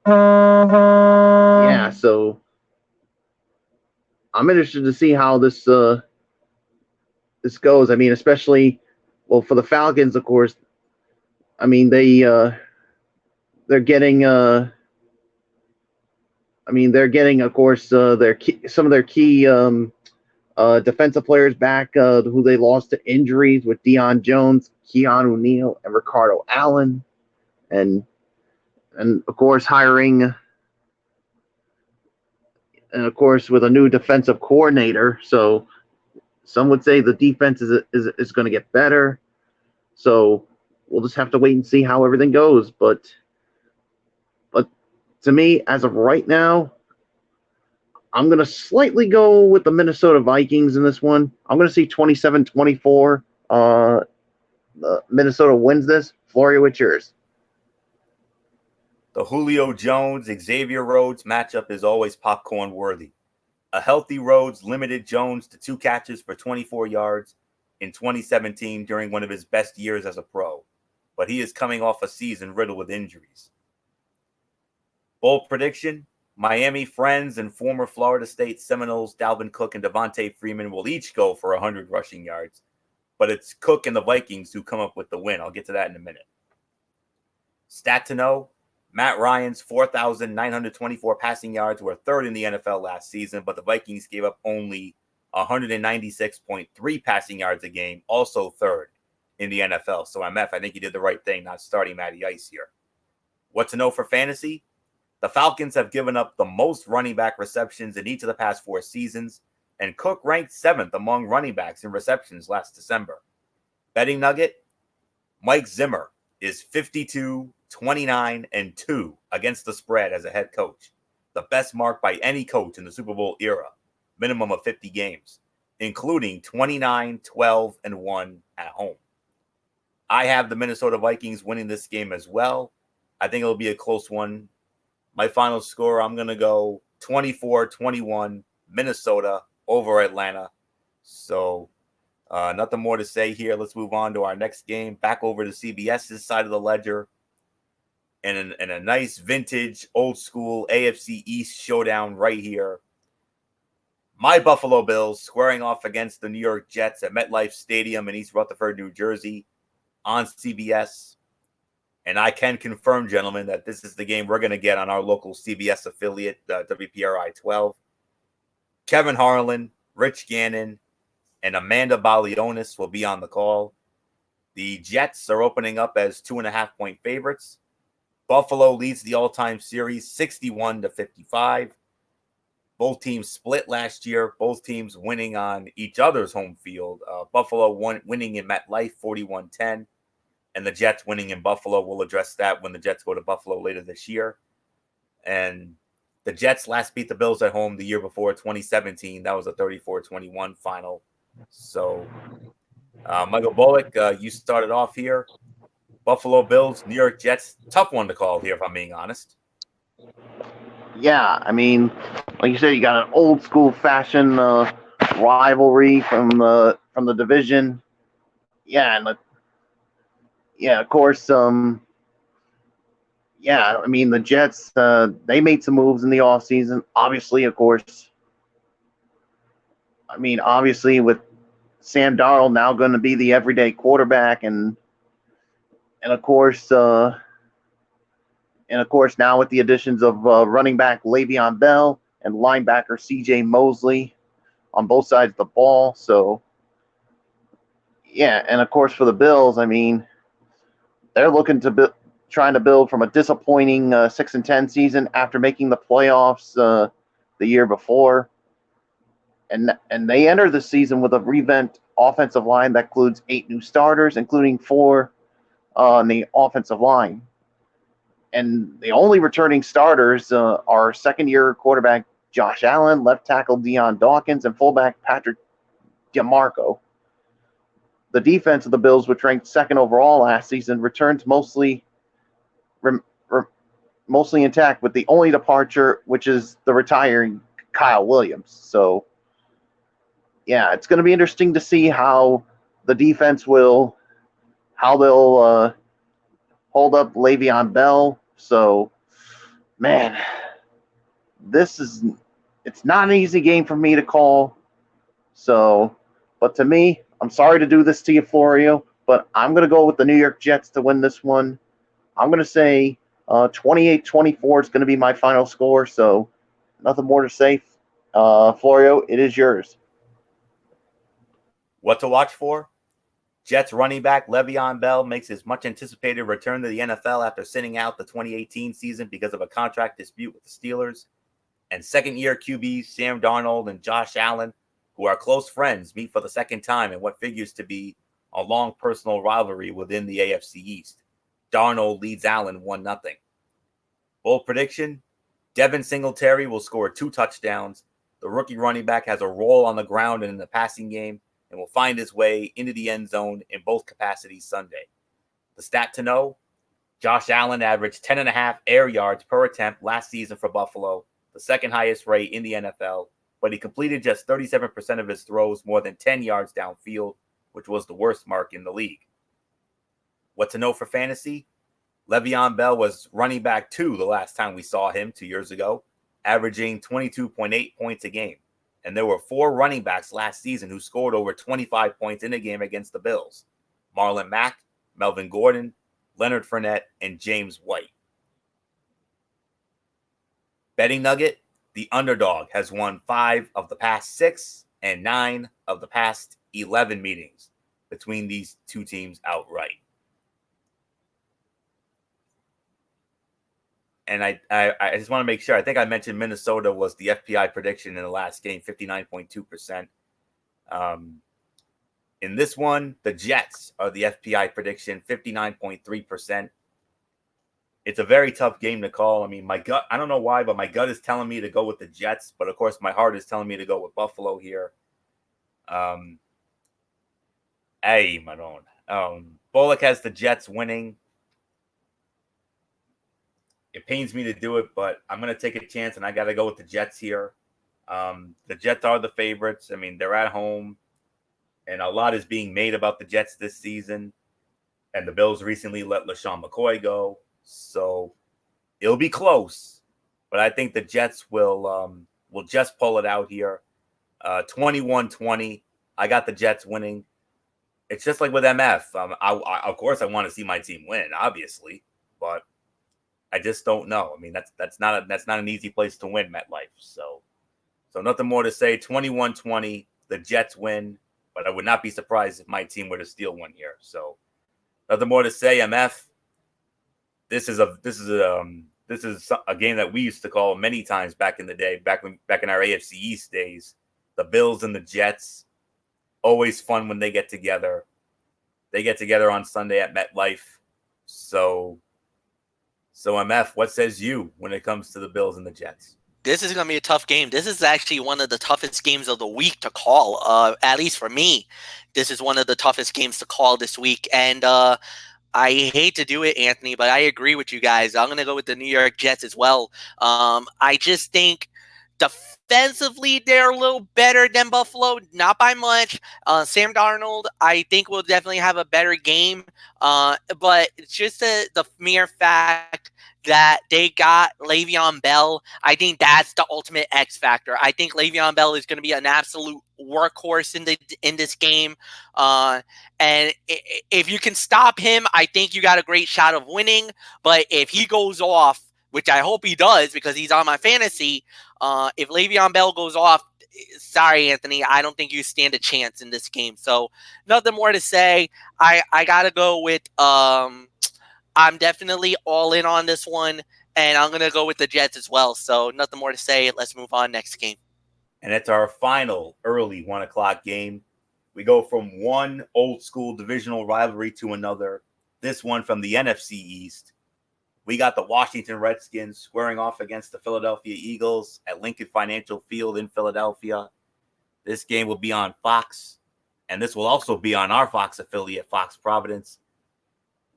yeah. So I'm interested to see how this goes. I mean, especially, well, for the Falcons, of course. I mean, they're getting. Of course, some of their key defensive players back, who they lost to injuries, with Deion Jones, Keanu Neal, and Ricardo Allen, and of course hiring, and of course with a new defensive coordinator. So some would say the defense is going to get better. So we'll just have to wait and see how everything goes. But to me, as of right now, I'm going to slightly go with the Minnesota Vikings in this one. I'm going to see 27-24. Minnesota wins this. Florio, it's yours. The Julio Jones, Xavier Rhodes matchup is always popcorn worthy. A healthy Rhodes limited Jones to 2 catches for 24 yards in 2017 during one of his best years as a pro, but he is coming off a season riddled with injuries. Bold prediction: Miami Friends and former Florida State Seminoles Dalvin Cook and Devontae Freeman will each go for 100 rushing yards, but it's Cook and the Vikings who come up with the win. I'll get to that in a minute. Stat to know: Matt Ryan's 4,924 passing yards were 3rd in the NFL last season, but the Vikings gave up only 196.3 passing yards a game, also 3rd in the NFL. So MF, I think you did the right thing not starting Matty Ice here. What to know for fantasy? The Falcons have given up the most running back receptions in each of the past 4 seasons, and Cook ranked 7th among running backs in receptions last December. Betting nugget: Mike Zimmer is 52-29-2 against the spread as a head coach, the best mark by any coach in the Super Bowl era, minimum of 50 games. including 29, 12, and 1 at home. I have the Minnesota Vikings winning this game as well. I think it'll be a close one. My final score, I'm going to go 24-21 Minnesota over Atlanta. So nothing more to say here. Let's move on to our next game. Back over to CBS's side of the ledger. And a nice vintage, old school AFC East showdown right here. My Buffalo Bills squaring off against the New York Jets at MetLife Stadium in East Rutherford, New Jersey on CBS. And I can confirm, gentlemen, that this is the game we're going to get on our local CBS affiliate, WPRI 12. Kevin Harlan, Rich Gannon, and Amanda Balionis will be on the call. The Jets are opening up as 2.5-point favorites. Buffalo leads the all-time series 61-55. Both teams split last year. Both teams winning on each other's home field. Buffalo winning in MetLife 41-10. And the Jets winning in Buffalo. We'll address that when the Jets go to Buffalo later this year. And the Jets last beat the Bills at home the year before, 2017. That was a 34-21 final. So, Michael Bullock, you started off here. Buffalo Bills, New York Jets. Tough one to call here, if I'm being honest. Yeah, I mean, like you said, you got an old school fashion rivalry from the division. Yeah, and of course, yeah, I mean, the Jets, they made some moves in the offseason. Obviously, of course, with Sam Darnold now going to be the everyday quarterback, and of course, now with the additions of running back Le'Veon Bell and linebacker C.J. Mosley on both sides of the ball. So, yeah, and of course for the Bills, I mean, they're looking to trying to build from a disappointing 6-10 season after making the playoffs the year before, and they enter the season with a revamped offensive line that includes 8 new starters, including 4 on the offensive line. And the only returning starters are second-year quarterback Josh Allen, left tackle Dion Dawkins, and fullback Patrick DiMarco. The defense of the Bills, which ranked second overall last season, returns mostly intact, with the only departure, which is the retiring Kyle Williams. So, yeah, it's going to be interesting to see how the defense they'll hold up Le'Veon Bell. So, man, it's not an easy game for me to call. So, but to me, I'm sorry to do this to you, Florio, but I'm going to go with the New York Jets to win this one. I'm going to say 28-24 is going to be my final score. So, nothing more to say. Florio, it is yours. What to watch for? Jets running back Le'Veon Bell makes his much anticipated return to the NFL after sitting out the 2018 season because of a contract dispute with the Steelers. And second-year QBs Sam Darnold and Josh Allen, who are close friends, meet for the second time in what figures to be a long personal rivalry within the AFC East. Darnold leads Allen 1-0. Bold prediction, Devin Singletary will score 2 touchdowns. The rookie running back has a role on the ground and in the passing game, and will find his way into the end zone in both capacities Sunday. The stat to know, Josh Allen averaged 10.5 air yards per attempt last season for Buffalo, the second highest rate in the NFL, but he completed just 37% of his throws more than 10 yards downfield, which was the worst mark in the league. What to know for fantasy? Le'Veon Bell was running back 2 the last time we saw him 2 years ago, averaging 22.8 points a game. And there were 4 running backs last season who scored over 25 points in a game against the Bills: Marlon Mack, Melvin Gordon, Leonard Fournette, and James White. Betting nugget, the underdog has won 5 of the past 6 and 9 of the past 11 meetings between these two teams outright. And I just want to make sure. I think I mentioned Minnesota was the FPI prediction in the last game, 59.2%. In this one, the Jets are the FPI prediction, 59.3%. It's a very tough game to call. I mean, my gut, I don't know why, but my gut is telling me to go with the Jets. But, of course, my heart is telling me to go with Buffalo here. Hey, Maron. Bullock has the Jets winning. It pains me to do it, but I'm going to take a chance, and I got to go with the Jets here. The Jets are the favorites. I mean, they're at home, and a lot is being made about the Jets this season. And the Bills recently let LaShawn McCoy go, so it'll be close. But I think the Jets will just pull it out here. 21-20. I got the Jets winning. It's just like with MF. I of course I want to see my team win, obviously, but I just don't know. I mean, that's not an easy place to win, MetLife. So nothing more to say. 21-20, the Jets win, but I would not be surprised if my team were to steal one here. So nothing more to say. MF. This is a game that we used to call many times back in the day, back in our AFC East days. The Bills and the Jets. Always fun when they get together. They get together on Sunday at MetLife. So MF, what says you when it comes to the Bills and the Jets? This is going to be a tough game. This is actually one of the toughest games of the week to call. At least for me, this is one of the toughest games to call this week. And I hate to do it, Anthony, but I agree with you guys. I'm going to go with the New York Jets as well. I just think defensively, they're a little better than Buffalo, not by much. Sam Darnold, I think, will definitely have a better game. But it's just the mere fact that they got Le'Veon Bell. I think that's the ultimate X factor. I think Le'Veon Bell is going to be an absolute workhorse in this game. And if you can stop him, I think you got a great shot of winning. But if he goes off, which I hope he does because he's on my fantasy, if Le'Veon Bell goes off, sorry, Anthony, I don't think you stand a chance in this game. So nothing more to say. I got to go with I'm definitely all in on this one, and I'm going to go with the Jets as well. So nothing more to say. Let's move on next game. And it's our final early 1 o'clock game. We go from one old school divisional rivalry to another. This one from the NFC East. We got the Washington Redskins squaring off against the Philadelphia Eagles at Lincoln Financial Field in Philadelphia. This game will be on Fox, and this will also be on our Fox affiliate, Fox Providence.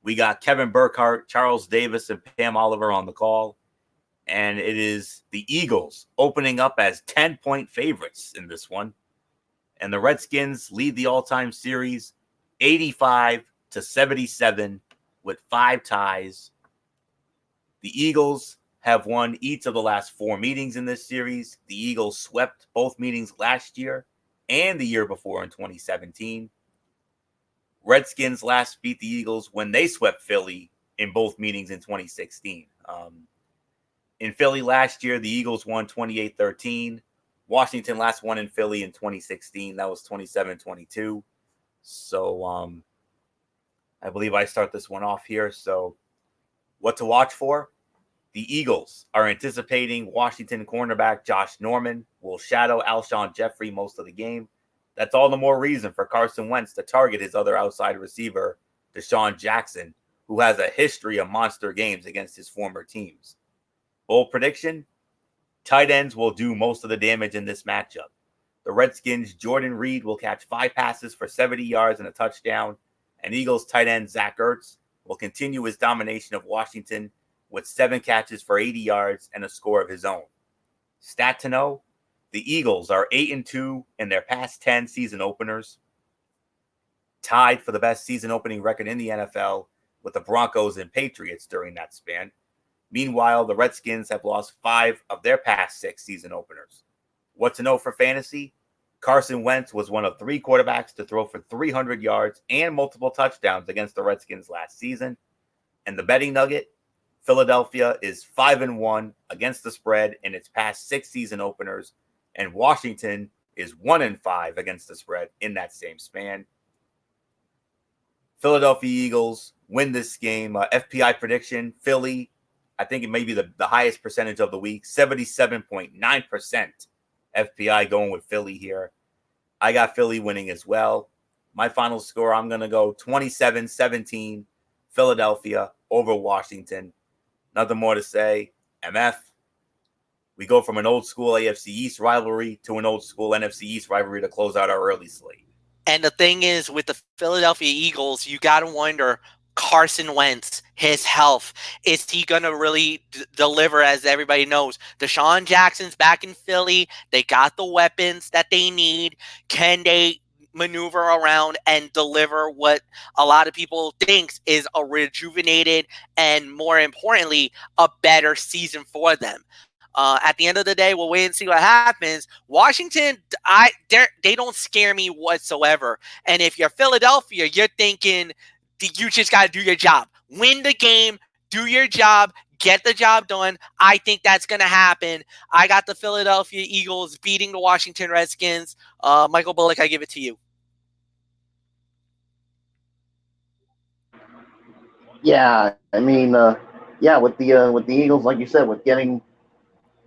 We got Kevin Burkhardt, Charles Davis, and Pam Oliver on the call. And it is the Eagles opening up as 10-point favorites in this one. And the Redskins lead the all-time series 85-77 with 5 ties. The Eagles have won each of the last 4 meetings in this series. The Eagles swept both meetings last year and the year before in 2017. Redskins last beat the Eagles when they swept Philly in both meetings in 2016. In Philly last year, the Eagles won 28-13. Washington last won in Philly in 2016. That was 27-22. So I believe I start this one off here. So what to watch for? The Eagles are anticipating Washington cornerback Josh Norman will shadow Alshon Jeffrey most of the game. That's all the more reason for Carson Wentz to target his other outside receiver, Deshaun Jackson, who has a history of monster games against his former teams. Bold prediction, tight ends will do most of the damage in this matchup. The Redskins' Jordan Reed will catch 5 passes for 70 yards and a touchdown, and Eagles tight end Zach Ertz will continue his domination of Washington with 7 catches for 80 yards and a score of his own. Stat to know, the Eagles are 8-2 in their past 10 season openers, tied for the best season opening record in the NFL with the Broncos and Patriots during that span. Meanwhile, the Redskins have lost 5 of their past 6 season openers. What to know for fantasy? Carson Wentz was one of 3 quarterbacks to throw for 300 yards and multiple touchdowns against the Redskins last season. And the betting nugget, Philadelphia is 5-1 against the spread in its past 6 season openers, and Washington is 1-5 against the spread in that same span. Philadelphia Eagles win this game. FPI prediction, Philly, I think it may be the highest percentage of the week, 77.9% FPI going with Philly here. I got Philly winning as well. My final score, I'm going to go 27-17 Philadelphia over Washington. Nothing more to say. MF, We go from an old school AFC East rivalry to an old school NFC East rivalry to close out our early slate. And the thing is, with the Philadelphia Eagles, you got to wonder, Carson Wentz, his health, is he going to really deliver? As everybody knows, Deshaun Jackson's back in Philly. They got the weapons that they need. Can they maneuver around and deliver what a lot of people think is a rejuvenated and, more importantly, a better season for them? At the end of the day, we'll wait and see what happens. Washington, they don't scare me whatsoever. And if you're Philadelphia, you're thinking you just got to do your job. Win the game, do your job, get the job done. I think that's going to happen. I got the Philadelphia Eagles beating the Washington Redskins. Michael Bullock, I give it to you. Yeah, I mean, with the Eagles, like you said, with getting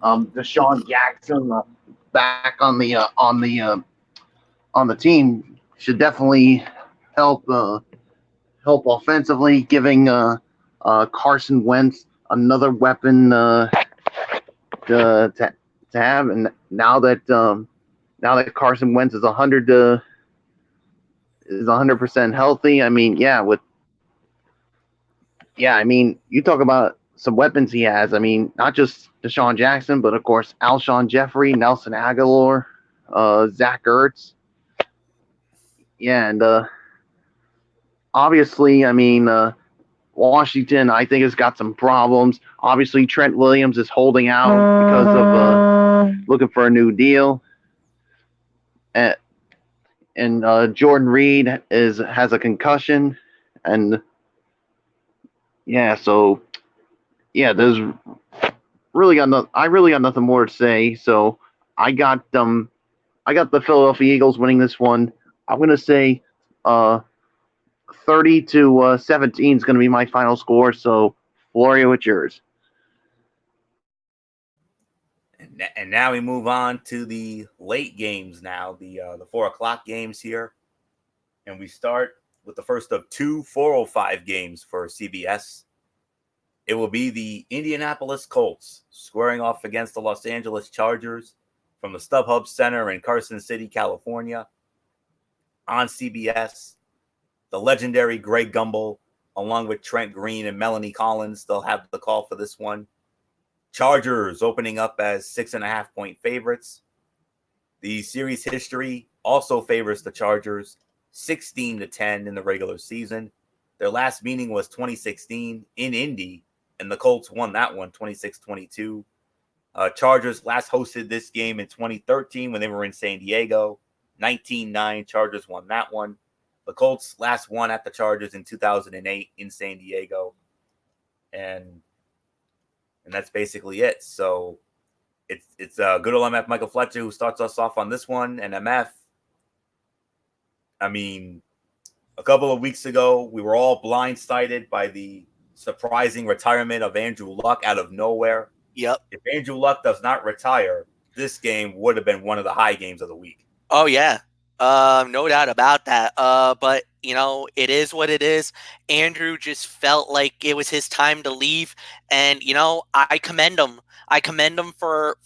Deshaun Jackson back on the team should definitely help offensively, giving Carson Wentz another weapon to have. And now that Carson Wentz is 100% healthy, I mean, you talk about some weapons he has. I mean, not just Deshaun Jackson, but of course Alshon Jeffrey, Nelson Agholor, Zach Ertz. Yeah, and obviously, I mean, Washington, I think, has got some problems. Obviously, Trent Williams is holding out because of looking for a new deal. And Jordan Reed has a concussion, and there's really I really got nothing more to say. So I got the Philadelphia Eagles winning this one. I'm gonna say 30-17 is gonna be my final score. So Florio, it's yours. And now we move on to the late games. Now the 4:00 games here, and we start with the first of two 4:05 games for CBS. It will be the Indianapolis Colts squaring off against the Los Angeles Chargers from the StubHub Center in Carson City, California. On CBS, the legendary Greg Gumbel, along with Trent Green and Melanie Collins, they'll have the call for this one. Chargers opening up as 6.5-point favorites. The series history also favors the Chargers 16-10 in the regular season. Their last meeting was 2016 in Indy, and the Colts won that one 26-22. Chargers last hosted this game in 2013 when they were in San Diego. 19-9, Chargers won that one. The Colts last won at the Chargers in 2008 in San Diego. And that's basically it. So it's good old MF Michael Fletcher who starts us off on this one. And MF, I mean, a couple of weeks ago, we were all blindsided by the surprising retirement of Andrew Luck out of nowhere. Yep. If Andrew Luck does not retire, this game would have been one of the high games of the week. Oh, yeah. No doubt about that. But, it is what it is. Andrew just felt like it was his time to leave. And, I commend him. I commend him for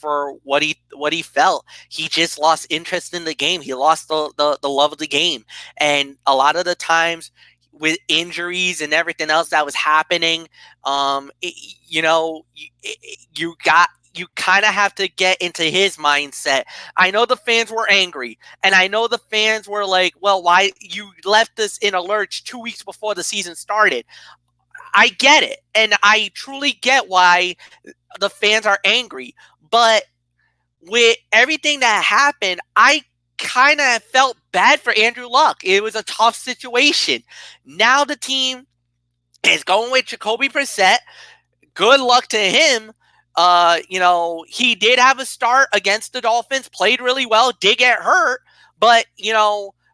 what he felt. He just lost interest in the game. He lost the love of the game. And a lot of the times with injuries and everything else that was happening, you kind of have to get into his mindset. I know the fans were angry, and I know the fans were like, well, why you left us in a lurch 2 weeks before the season started. I get it, and I truly get why the fans are angry. But with everything that happened, I kind of felt bad for Andrew Luck. It was a tough situation. Now the team is going with Jacoby Brissett. Good luck to him. He did have a start against the Dolphins, played really well, did get hurt, but,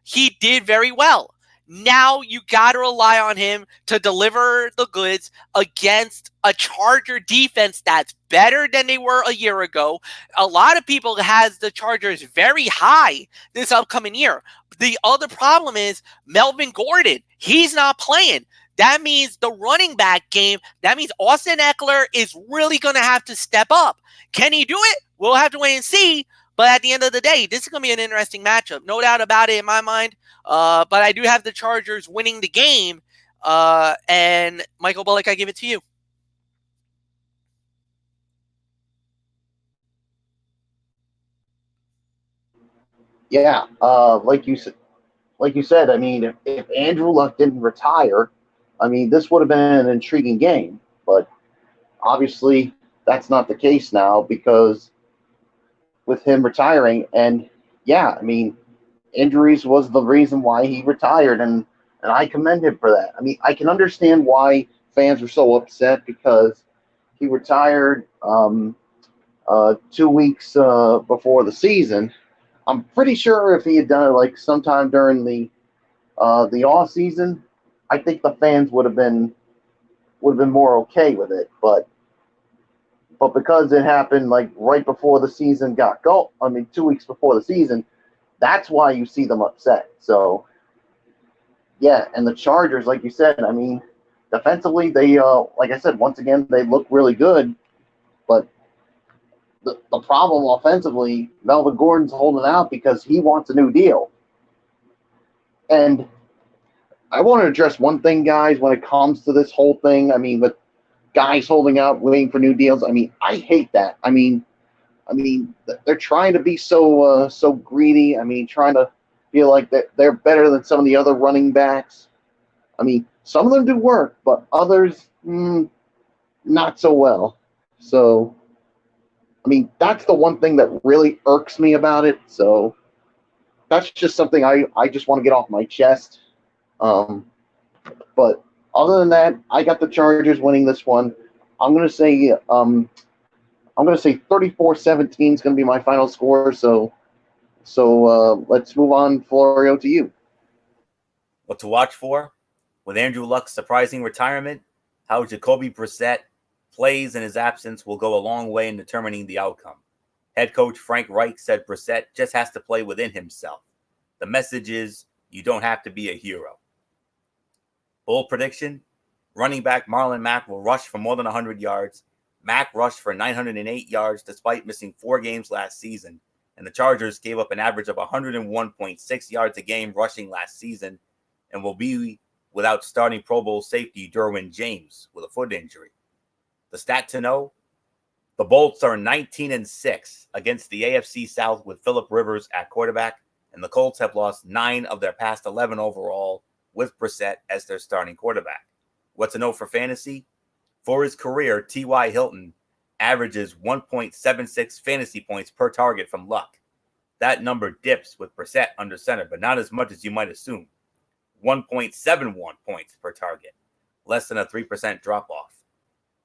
he did very well. Now you got to rely on him to deliver the goods against a Charger defense that's better than they were a year ago. A lot of people has the Chargers very high this upcoming year. The other problem is Melvin Gordon. He's not playing. That means the running back game, that means Austin Ekeler is really going to have to step up. Can he do it? We'll have to wait and see. But at the end of the day, this is going to be an interesting matchup. No doubt about it in my mind. But I do have the Chargers winning the game. And Michael Bullock, I give it to you. Yeah, like you said, I mean, if Andrew Luck didn't retire, I mean, this would have been an intriguing game. But obviously, that's not the case now because with him retiring, and yeah, I mean, injuries was the reason why he retired, and I commend him for that. I mean, I can understand why fans were so upset because he retired 2 weeks before the season. I'm pretty sure if he had done it like sometime during the off season, I think the fans would have been more okay with it. But because it happened like right before the season got go, I mean 2 weeks before the season, that's why you see them upset. So yeah, and the Chargers, like you said, I mean, defensively they like I said, once again they look really good, but the problem offensively, Melvin Gordon's holding out because he wants a new deal. And I want to address one thing, guys, when it comes to this whole thing. I mean, with guys holding out, waiting for new deals. I mean, I hate that. I mean, they're trying to be so greedy. I mean, trying to feel like they're better than some of the other running backs. I mean, some of them do work, but others not so well. So, I mean, that's the one thing that really irks me about it. So that's just something I just want to get off my chest. But other than that, I got the Chargers winning this one. I'm gonna say 34-17 is gonna be my final score. So let's move on, Florio, to you. What to watch for? With Andrew Luck's surprising retirement, how Jacoby Brissett plays in his absence will go a long way in determining the outcome. Head coach Frank Reich said Brissett just has to play within himself. The message is you don't have to be a hero. Bold prediction, running back Marlon Mack will rush for more than 100 yards. Mack rushed for 908 yards despite missing 4 games last season, and the Chargers gave up an average of 101.6 yards a game rushing last season and will be without starting Pro Bowl safety Derwin James with a foot injury. The stat to know, the Bolts are 19-6 against the AFC South with Phillip Rivers at quarterback, and the Colts have lost 9 of their past 11 overall with Brissett as their starting quarterback. What to know for fantasy? For his career, T.Y. Hilton averages 1.76 fantasy points per target from Luck. That number dips with Brissett under center, but not as much as you might assume. 1.71 points per target, less than a 3% drop-off.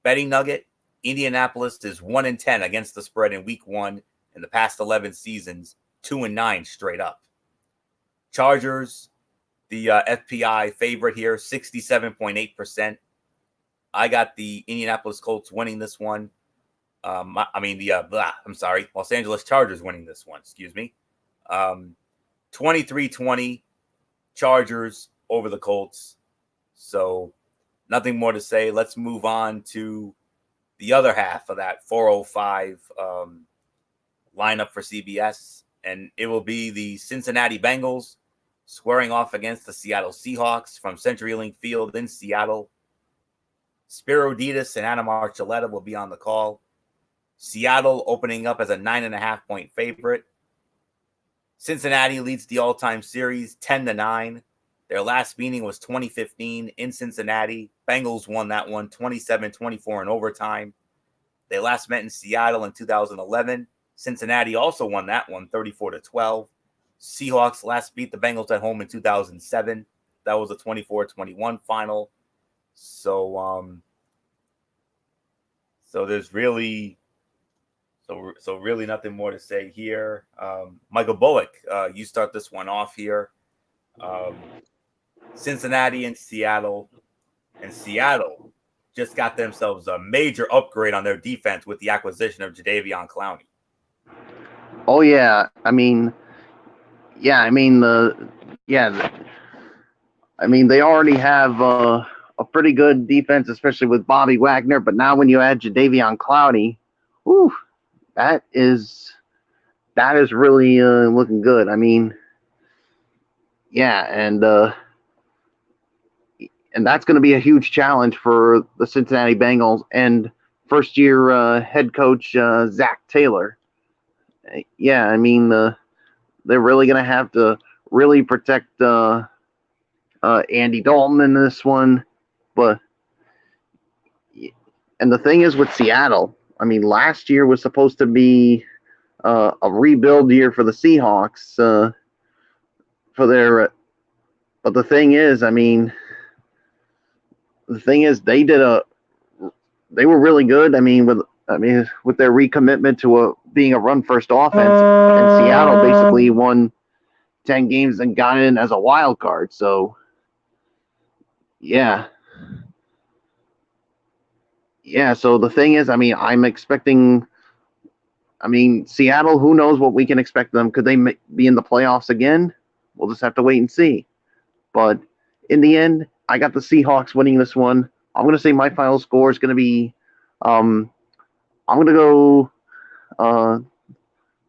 Betting nugget, Indianapolis is 1-10 against the spread in week 1 in the past 11 seasons, 2-9 straight up. Chargers, the FPI favorite here, 67.8%. I got the Indianapolis Colts winning this one. Los Angeles Chargers winning this one, 23-20 Chargers over the Colts. So nothing more to say. Let's move on to the other half of that 405 lineup for CBS. And it will be the Cincinnati Bengals squaring off against the Seattle Seahawks from CenturyLink Field in Seattle. Spiro Ditas and Anna Marcelletta will be on the call. Seattle opening up as a 9.5-point favorite. Cincinnati leads the all-time series 10-9. Their last meeting was 2015 in Cincinnati. Bengals won that one 27-24 in overtime. They last met in Seattle in 2011. Cincinnati also won that one 34-12. Seahawks last beat the Bengals at home in 2007. That was a 24-21 final. So there's really really nothing more to say here. Michael Bullock, you start this one off here. Cincinnati and Seattle. And Seattle just got themselves a major upgrade on their defense with the acquisition of Jadeveon Clowney. Oh yeah, they already have a pretty good defense, especially with Bobby Wagner. But now when you add Jadeveon Clowney, whew, that is really looking good. I mean, yeah, and that's going to be a huge challenge for the Cincinnati Bengals and first-year head coach Zach Taylor. Yeah, I mean, they're really going to have to really protect Andy Dalton in this one. And the thing is with Seattle, I mean, last year was supposed to be a rebuild year for the Seahawks. But the thing is, I mean, they were really good. I mean, with their recommitment to being a run-first offense, and Seattle basically won 10 games and got in as a wild card. So, yeah. So the thing is, I mean, I'm expecting. I mean, Seattle. Who knows what we can expect them? Could they be in the playoffs again? We'll just have to wait and see. But in the end, I got the Seahawks winning this one. I'm going to say my final score is going to be. I'm going to go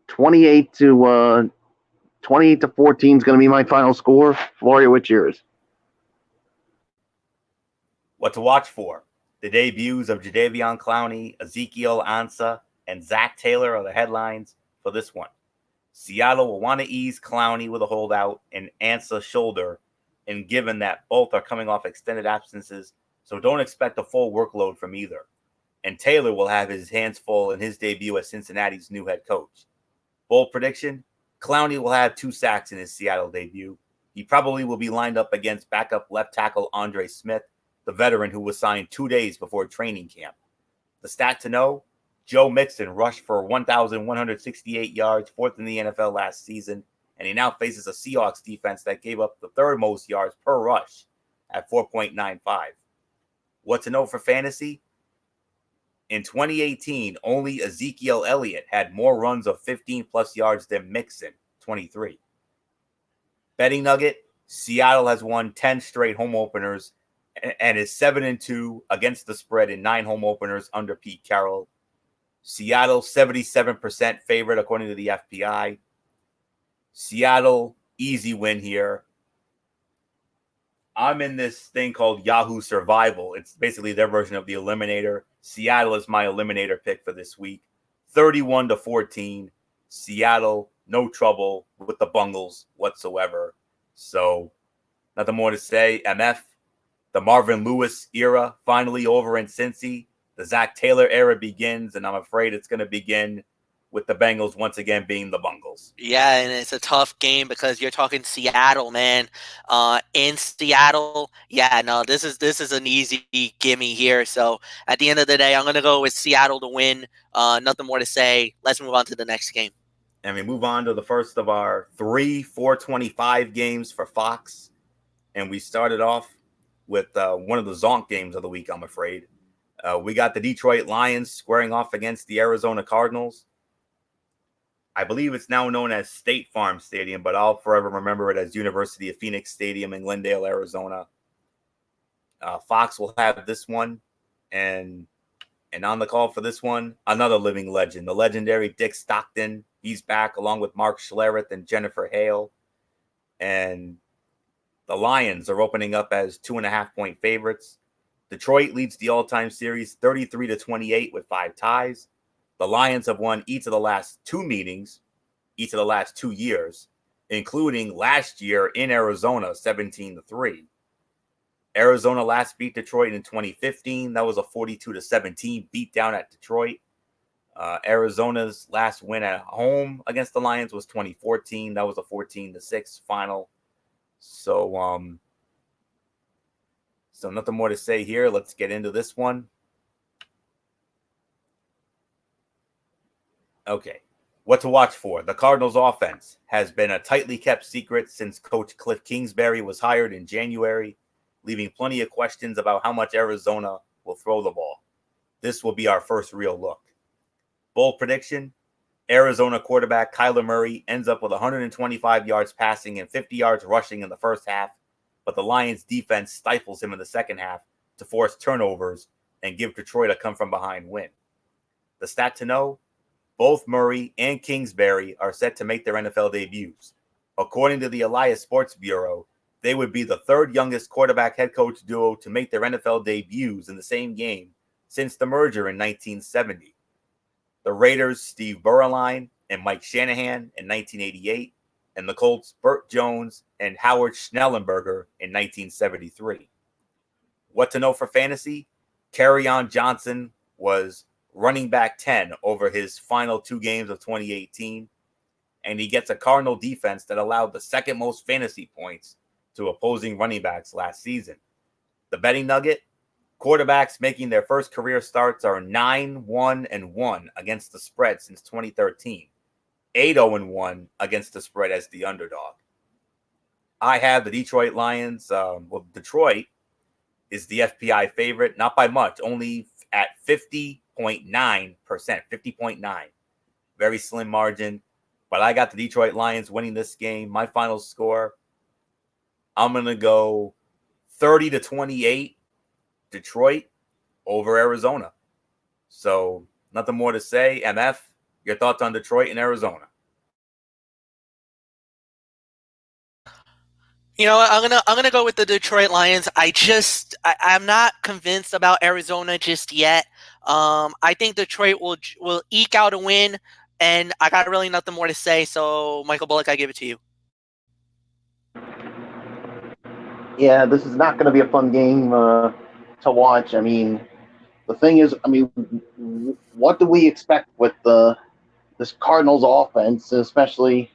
28 to 14 is going to be my final score. Floria, what's yours? What to watch for? The debuts of Jadeveon Clowney, Ezekiel Ansah, and Zach Taylor are the headlines for this one. Seattle will want to ease Clowney with a holdout and Ansah's shoulder, and given that both are coming off extended absences, so don't expect a full workload from either. And Taylor will have his hands full in his debut as Cincinnati's new head coach. Bold prediction, Clowney will have 2 sacks in his Seattle debut. He probably will be lined up against backup left tackle Andre Smith, the veteran who was signed 2 days before training camp. The stat to know, Joe Mixon rushed for 1,168 yards, 4th in the NFL last season, and he now faces a Seahawks defense that gave up the 3rd most yards per rush at 4.95. What to know for fantasy? In 2018, only Ezekiel Elliott had more runs of 15-plus yards than Mixon, 23. Betting nugget, Seattle has won 10 straight home openers and is 7-2 against the spread in 9 home openers under Pete Carroll. Seattle, 77% favorite according to the FPI. Seattle, easy win here. I'm in this thing called Yahoo Survival. It's basically their version of the Eliminator. Seattle is my Eliminator pick for this week. 31-14. Seattle, no trouble with the Bungles whatsoever. So, nothing more to say. MF, the Marvin Lewis era finally over in Cincy. The Zach Taylor era begins, and I'm afraid it's going to begin with the Bengals once again being the Bungles. Yeah, and it's a tough game because you're talking Seattle, man. In Seattle, yeah, no, this is an easy gimme here. So at the end of the day, I'm gonna go with Seattle to win. Nothing more to say. Let's move on to the next game. And we move on to the first of our 3 425 games for Fox, and we started off with one of the Zonk games of the week. I'm afraid we got the Detroit Lions squaring off against the Arizona Cardinals. I believe it's now known as State Farm Stadium, but I'll forever remember it as University of Phoenix Stadium in Glendale, Arizona. Fox will have this one, and on the call for this one, another living legend, the legendary Dick Stockton. He's back along with Mark Schlereth and Jennifer Hale. And the Lions are opening up as 2.5-point favorites. Detroit leads the all-time series 33-28 with 5 ties. The Lions have won each of the last 2 meetings, each of the last 2 years, including last year in Arizona, 17-3. Arizona last beat Detroit in 2015. That was a 42-17 beatdown at Detroit. Arizona's last win at home against the Lions was 2014. That was a 14-6 final. So nothing more to say here. Let's get into this one. Okay, what to watch for? The Cardinals' offense has been a tightly kept secret since Coach Cliff Kingsbury was hired in January, leaving plenty of questions about how much Arizona will throw the ball. This will be our first real look. Bold prediction, Arizona quarterback Kyler Murray ends up with 125 yards passing and 50 yards rushing in the first half, but the Lions' defense stifles him in the second half to force turnovers and give Detroit a come-from-behind win. The stat to know, both Murray and Kingsbury are set to make their NFL debuts. According to the Elias Sports Bureau, they would be the third youngest quarterback head coach duo to make their NFL debuts in the same game since the merger in 1970. The Raiders' Steve Berline and Mike Shanahan in 1988, and the Colts' Burt Jones and Howard Schnellenberger in 1973. What to know for fantasy? Kerryon Johnson was running back 10 over his final 2 games of 2018, and he gets a Cardinal defense that allowed the second most fantasy points to opposing running backs last season. The betting nugget, quarterbacks making their first career starts are 9-1-1 against the spread since 2013, 8-0-1 against the spread as the underdog. I have the Detroit Lions. Detroit is the FPI favorite, not by much, only at 50.9%, 50.9. Very slim margin, but I got the Detroit Lions winning this game. My final score, I'm going to go 30-28 Detroit over Arizona. So nothing more to say. MF, your thoughts on Detroit and Arizona? You know what? I'm gonna go with the Detroit Lions. I'm not convinced about Arizona just yet. I think Detroit will eke out a win, and I got really nothing more to say. So Michael Bullock, I give it to you. Yeah, this is not going to be a fun game to watch. I mean, the thing is, I mean, what do we expect with this Cardinals offense, especially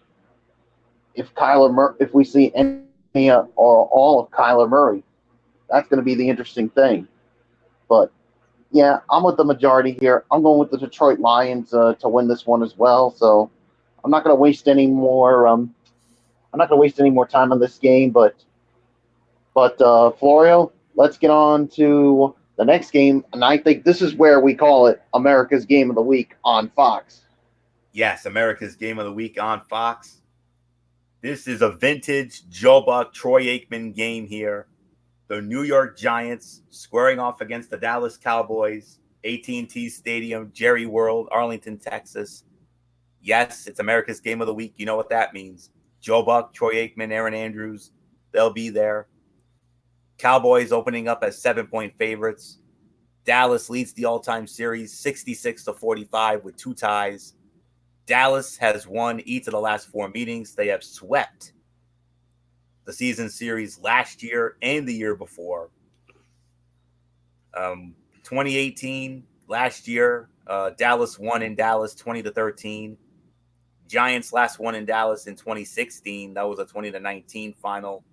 if if we see any or all of Kyler Murray? That's going to be the interesting thing. But yeah, I'm with the majority here. I'm going with the Detroit Lions to win this one as well. So I'm not going to waste any more. I'm not going to waste any more time on this game. But Florio, let's get on to the next game, and I think this is where we call it America's Game of the Week on Fox. Yes, America's Game of the Week on Fox. This is a vintage Joe Buck, Troy Aikman game here. The New York Giants squaring off against the Dallas Cowboys, AT&T Stadium, Jerry World, Arlington, Texas. Yes, it's America's Game of the Week. You know what that means. Joe Buck, Troy Aikman, Aaron Andrews, they'll be there. Cowboys opening up as 7-point favorites. Dallas leads the all-time series 66-45 with 2 ties. Dallas has won each of the last 4 meetings. They have swept the season series last year and the year before. 2018, last year, Dallas won in Dallas 20-13. Giants last won in Dallas in 2016. That was a 20-19 final.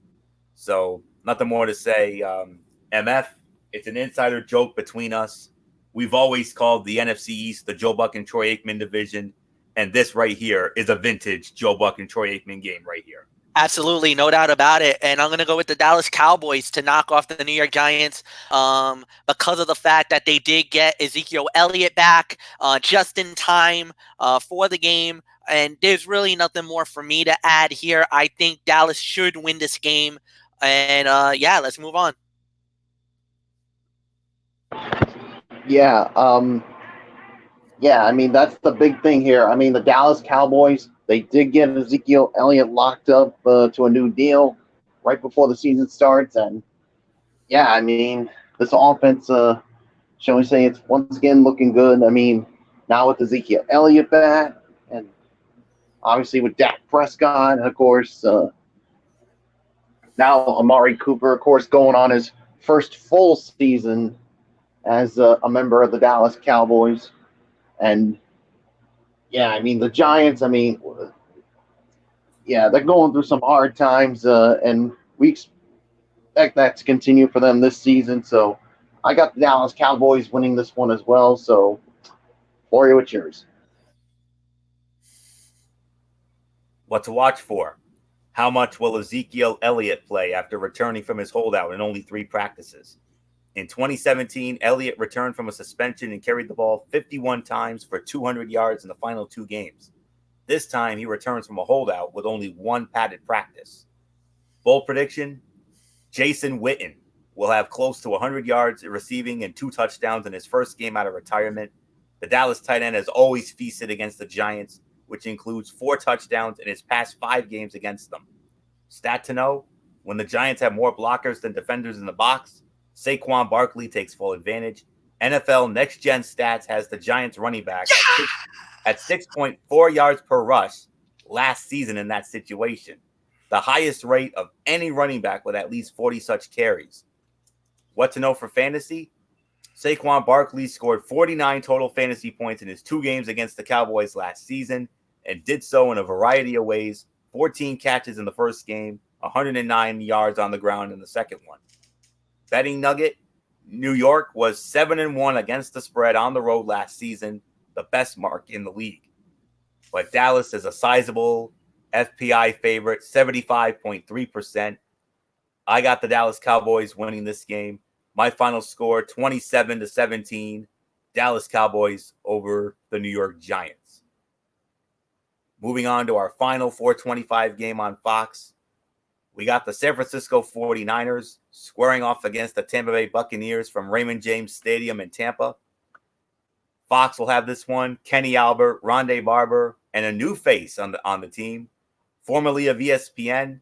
So nothing more to say. MF, it's an insider joke between us. We've always called the NFC East the Joe Buck and Troy Aikman division. And this right here is a vintage Joe Buck and Troy Aikman game right here. Absolutely, no doubt about it. And I'm going to go with the Dallas Cowboys to knock off the New York Giants because of the fact that they did get Ezekiel Elliott back just in time for the game. And there's really nothing more for me to add here. I think Dallas should win this game. And yeah, let's move on. Yeah, I mean, that's the big thing here. I mean, the Dallas Cowboys, they did get Ezekiel Elliott locked up to a new deal right before the season starts. And, yeah, I mean, this offense, shall we say, it's once again looking good. I mean, now with Ezekiel Elliott back, and obviously with Dak Prescott, and, of course, now Amari Cooper, of course, going on his first full season as a member of the Dallas Cowboys. And, yeah, I mean, the Giants, I mean, yeah, they're going through some hard times, and we expect that to continue for them this season. So I got the Dallas Cowboys winning this one as well. So, Florio, it's yours. What to watch for? How much will Ezekiel Elliott play after returning from his holdout in only 3 practices? In 2017, Elliott returned from a suspension and carried the ball 51 times for 200 yards in the final 2 games. This time, he returns from a holdout with only 1 padded practice. Bold prediction, Jason Witten will have close to 100 yards receiving and 2 touchdowns in his first game out of retirement. The Dallas tight end has always feasted against the Giants, which includes 4 touchdowns in his past 5 games against them. Stat to know, when the Giants have more blockers than defenders in the box, Saquon Barkley takes full advantage. NFL Next Gen Stats has the Giants running back at 6.4 yards per rush last season in that situation, the highest rate of any running back with at least 40 such carries. What to know for fantasy? Saquon Barkley scored 49 total fantasy points in his 2 games against the Cowboys last season and did so in a variety of ways. 14 catches in the first game, 109 yards on the ground in the second one. Betting nugget, New York was 7-1 against the spread on the road last season, the best mark in the league. But Dallas is a sizable FPI favorite, 75.3%. I got the Dallas Cowboys winning this game. My final score, 27-17, Dallas Cowboys over the New York Giants. Moving on to our final 425 game on Fox. We got the San Francisco 49ers squaring off against the Tampa Bay Buccaneers from Raymond James Stadium in Tampa. Fox will have this one. Kenny Albert, Rondé Barber, and a new face on the team, formerly of ESPN.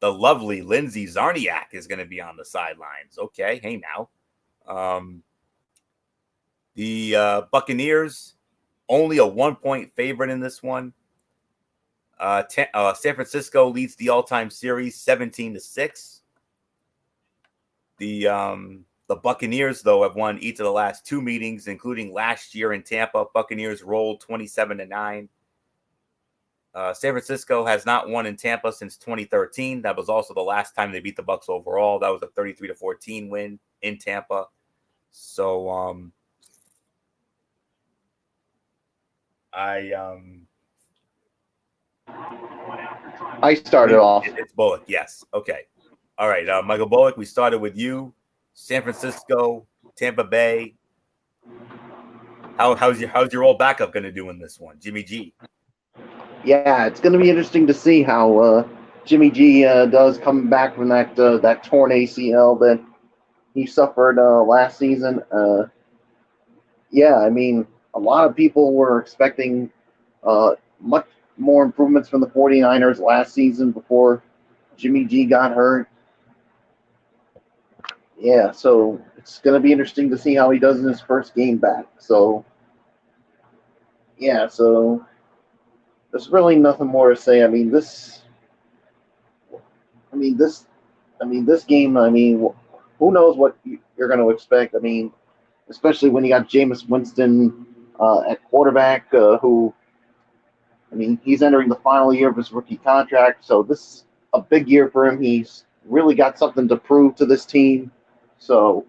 The lovely Lindsay Zarniak is going to be on the sidelines. Okay, hey now. The Buccaneers, only a 1-point favorite in this one. San Francisco leads the all-time series 17-6. The Buccaneers, though, have won each of the last 2 meetings, including last year in Tampa. Buccaneers rolled 27-9. San Francisco has not won in Tampa since 2013. That was also the last time they beat the Bucs overall. That was a 33-14 win in Tampa. So I started off. It's Bullock, yes. Okay. All right, Michael Bullock, we started with you. San Francisco, Tampa Bay. How's your old backup going to do in this one, Jimmy G? Yeah, it's going to be interesting to see how Jimmy G does coming back from that torn ACL that he suffered last season. Yeah, I mean, a lot of people were expecting much more improvements from the 49ers last season before Jimmy G got hurt. Yeah, so it's going to be interesting to see how he does in his first game back. So, yeah, so there's really nothing more to say. This game, who knows what you're going to expect. Especially when you got Jameis Winston at quarterback, he's entering the final year of his rookie contract. So this is a big year for him. He's really got something to prove to this team. So,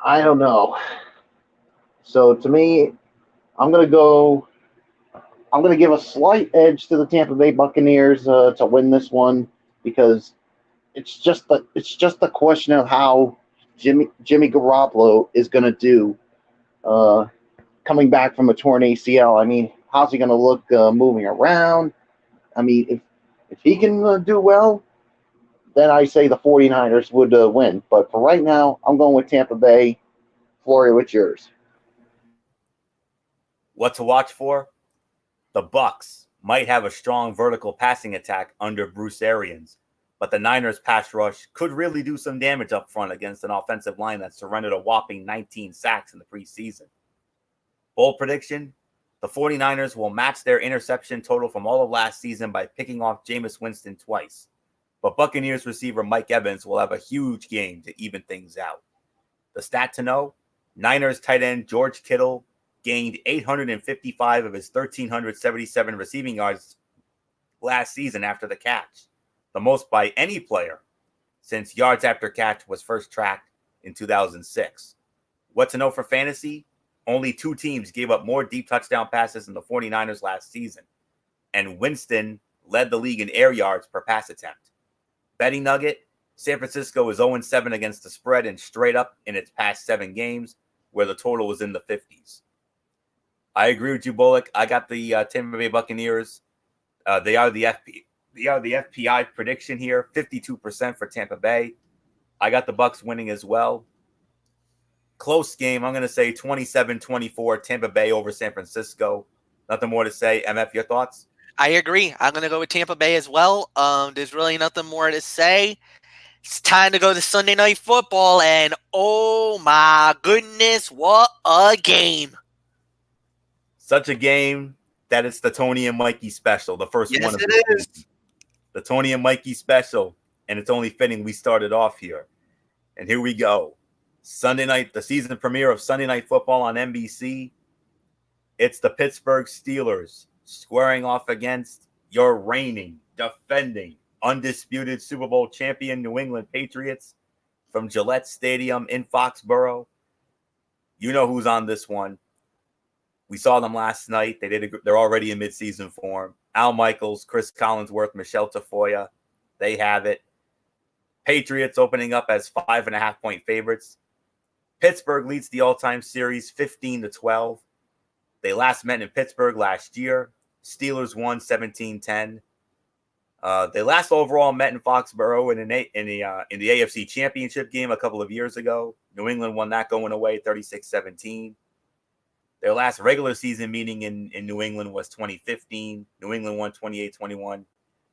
I don't know. So, to me, I'm going to give a slight edge to the Tampa Bay Buccaneers to win this one because it's just the question of how Jimmy Garoppolo is going to do coming back from a torn ACL. How's he going to look moving around? If he can do well, then I say the 49ers would win. But for right now, I'm going with Tampa Bay. Flory, what's yours? What to watch for? The Bucs might have a strong vertical passing attack under Bruce Arians, but the Niners pass rush could really do some damage up front against an offensive line that surrendered a whopping 19 sacks in the preseason. Bold prediction, the 49ers will match their interception total from all of last season by picking off Jameis Winston twice. But Buccaneers receiver Mike Evans will have a huge game to even things out. The stat to know, Niners tight end George Kittle gained 855 of his 1,377 receiving yards last season after the catch, the most by any player since yards after catch was first tracked in 2006. What to know for fantasy? Only 2 teams gave up more deep touchdown passes than the 49ers last season, and Winston led the league in air yards per pass attempt. Betting nugget, San Francisco is 0-7 against the spread and straight up in its past 7 games, where the total was in the 50s. I agree with you, Bullock. I got the Tampa Bay Buccaneers. They are the FPI prediction here, 52% for Tampa Bay. I got the Bucks winning as well. Close game. I'm going to say 27-24, Tampa Bay over San Francisco. Nothing more to say. MF, your thoughts? I agree. I'm going to go with Tampa Bay as well. There's really nothing more to say. It's time to go to Sunday Night Football, and oh my goodness, what a game. Such a game that it's the Tony and Mikey special, the first one of it the is. season. The Tony and Mikey special, and it's only fitting we started off here. And here we go. Sunday night, the season premiere of Sunday Night Football on NBC. It's the Pittsburgh Steelers squaring off against your reigning, defending, undisputed Super Bowl champion New England Patriots from Gillette Stadium in Foxborough. You know who's on this one. We saw them last night. They're already in midseason form. Al Michaels, Chris Collinsworth, Michelle Tafoya. They have it. Patriots opening up as 5.5-point favorites. Pittsburgh leads the all-time series 15-12. They last met in Pittsburgh last year. Steelers won 17-10. They last overall met in Foxborough in the AFC Championship game a couple of years ago. New England won that going away 36-17. Their last regular season meeting in New England was 2015. New England won 28-21.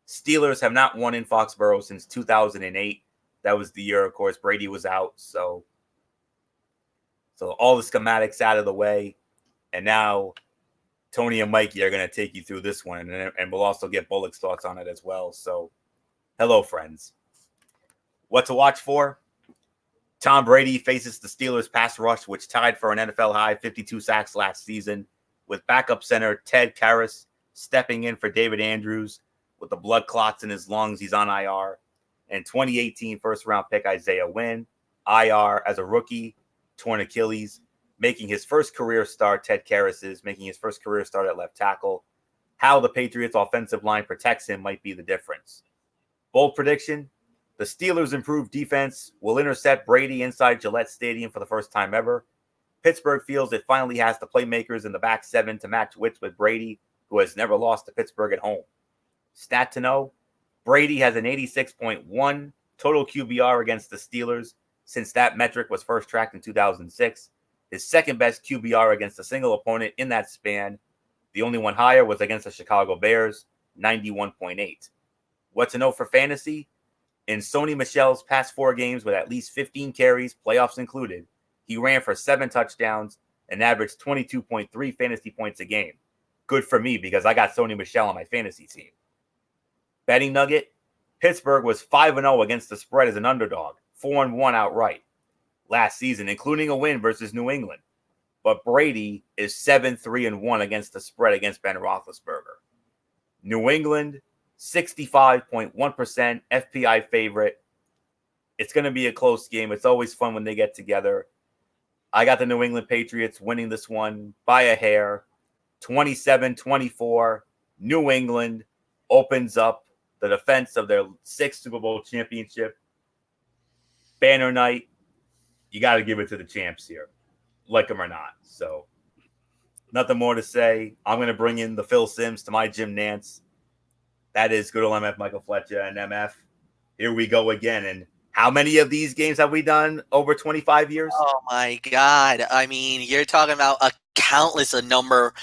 Steelers have not won in Foxborough since 2008. That was the year, of course, Brady was out. So all the schematics out of the way. And now Tony and Mikey are going to take you through this one. And we'll also get Bullock's thoughts on it as well. So hello, friends. What to watch for? Tom Brady faces the Steelers pass rush, which tied for an NFL high 52 sacks last season, with backup center Ted Karras stepping in for David Andrews with the blood clots in his lungs. He's on IR. And 2018 first-round pick Isaiah Wynn, IR as a rookie, torn Achilles, making his first career start, Ted Karras is making his first career start at left tackle. How the Patriots' offensive line protects him might be the difference. Bold prediction, the Steelers' improved defense will intercept Brady inside Gillette Stadium for the first time ever. Pittsburgh feels it finally has the playmakers in the back seven to match wits with Brady, who has never lost to Pittsburgh at home. Stat to know, Brady has an 86.1 total QBR against the Steelers since that metric was first tracked in 2006. His second best QBR against a single opponent in that span. The only one higher was against the Chicago Bears, 91.8. What to know for fantasy? In Sony Michel's past 4 games with at least 15 carries, playoffs included, he ran for 7 touchdowns and averaged 22.3 fantasy points a game. Good for me because I got Sony Michel on my fantasy team. Betting nugget, Pittsburgh was 5-0 against the spread as an underdog, 4-1 outright last season, including a win versus New England. But Brady is 7-3-1 against the spread against Ben Roethlisberger. New England, 65.1% FPI favorite. It's going to be a close game. It's always fun when they get together. I got the New England Patriots winning this one by a hair. 27-24. New England opens up the defense of their 6th Super Bowl championship. Banner night. You got to give it to the champs here, like them or not. So nothing more to say. I'm going to bring in the Phil Sims to my Jim Nance. That is good old MF Michael Fletcher and MF. Here we go again. And how many of these games have we done over 25 years? Oh my God. I mean, you're talking about a countless a number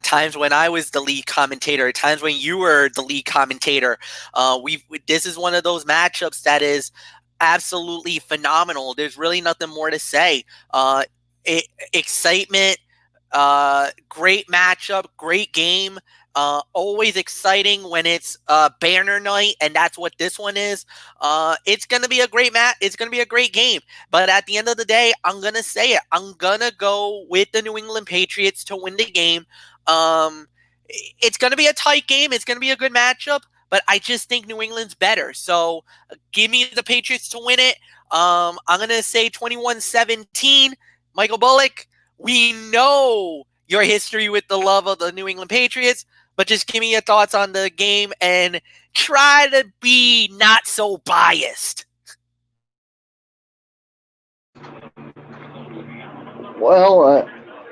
times when I was the lead commentator, times when you were the lead commentator. This is one of those matchups that is absolutely phenomenal. There's really nothing more to say. Excitement, great matchup, great game. Always exciting when it's banner night, and that's what this one is. It's gonna be a great match. It's gonna be a great game. But at the end of the day, I'm gonna say it. I'm gonna go with the New England Patriots to win the game. It's gonna be a tight game. It's gonna be a good matchup. But I just think New England's better. So give me the Patriots to win it. I'm gonna say 21-17. Michael Bullock, we know your history with the love of the New England Patriots. But just give me your thoughts on the game and try to be not so biased. Well,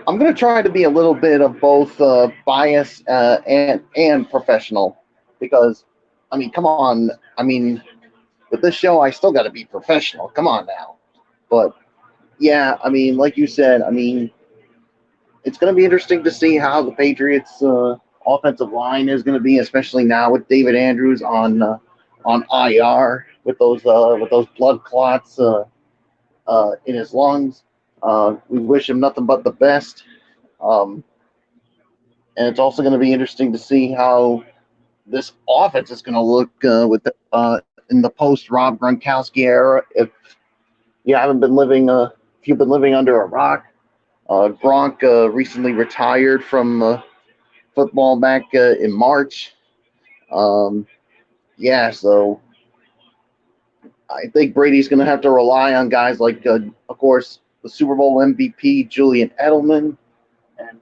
I'm going to try to be a little bit of both bias and professional because, I mean, come on. I mean, with this show, I still got to be professional. Come on now. But yeah, I mean, like you said, I mean, it's going to be interesting to see how the Patriots' offensive line is going to be, especially now with David Andrews on IR with those blood clots in his lungs. We wish him nothing but the best. And it's also going to be interesting to see how this offense is going to look in the post Rob Gronkowski era. If you've been living under a rock, Gronk recently retired from football back in March. Yeah, so I think Brady's going to have to rely on guys like, of course, the Super Bowl MVP Julian Edelman, and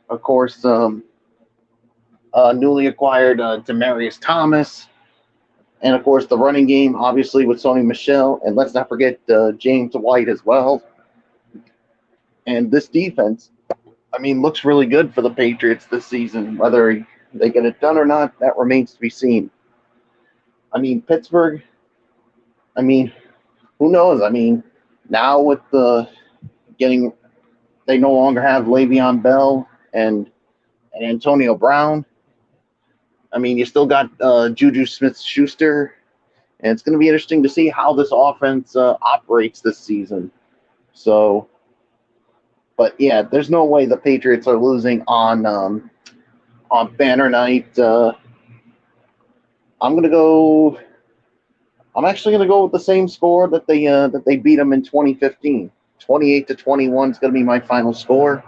of course, newly acquired Demaryius Thomas, and of course the running game, obviously with Sony Michel, and let's not forget James White as well. And this defense, I mean, looks really good for the Patriots this season. Whether they get it done or not, that remains to be seen. I mean, Pittsburgh, I mean, who knows? I mean, now with they no longer have Le'Veon Bell and Antonio Brown. I mean, you still got Juju Smith-Schuster, and it's going to be interesting to see how this offense operates this season. So, but yeah, there's no way the Patriots are losing on Banner Night. I'm actually going to go with the same score that they beat them in 2015. 28-21 is going to be my final score.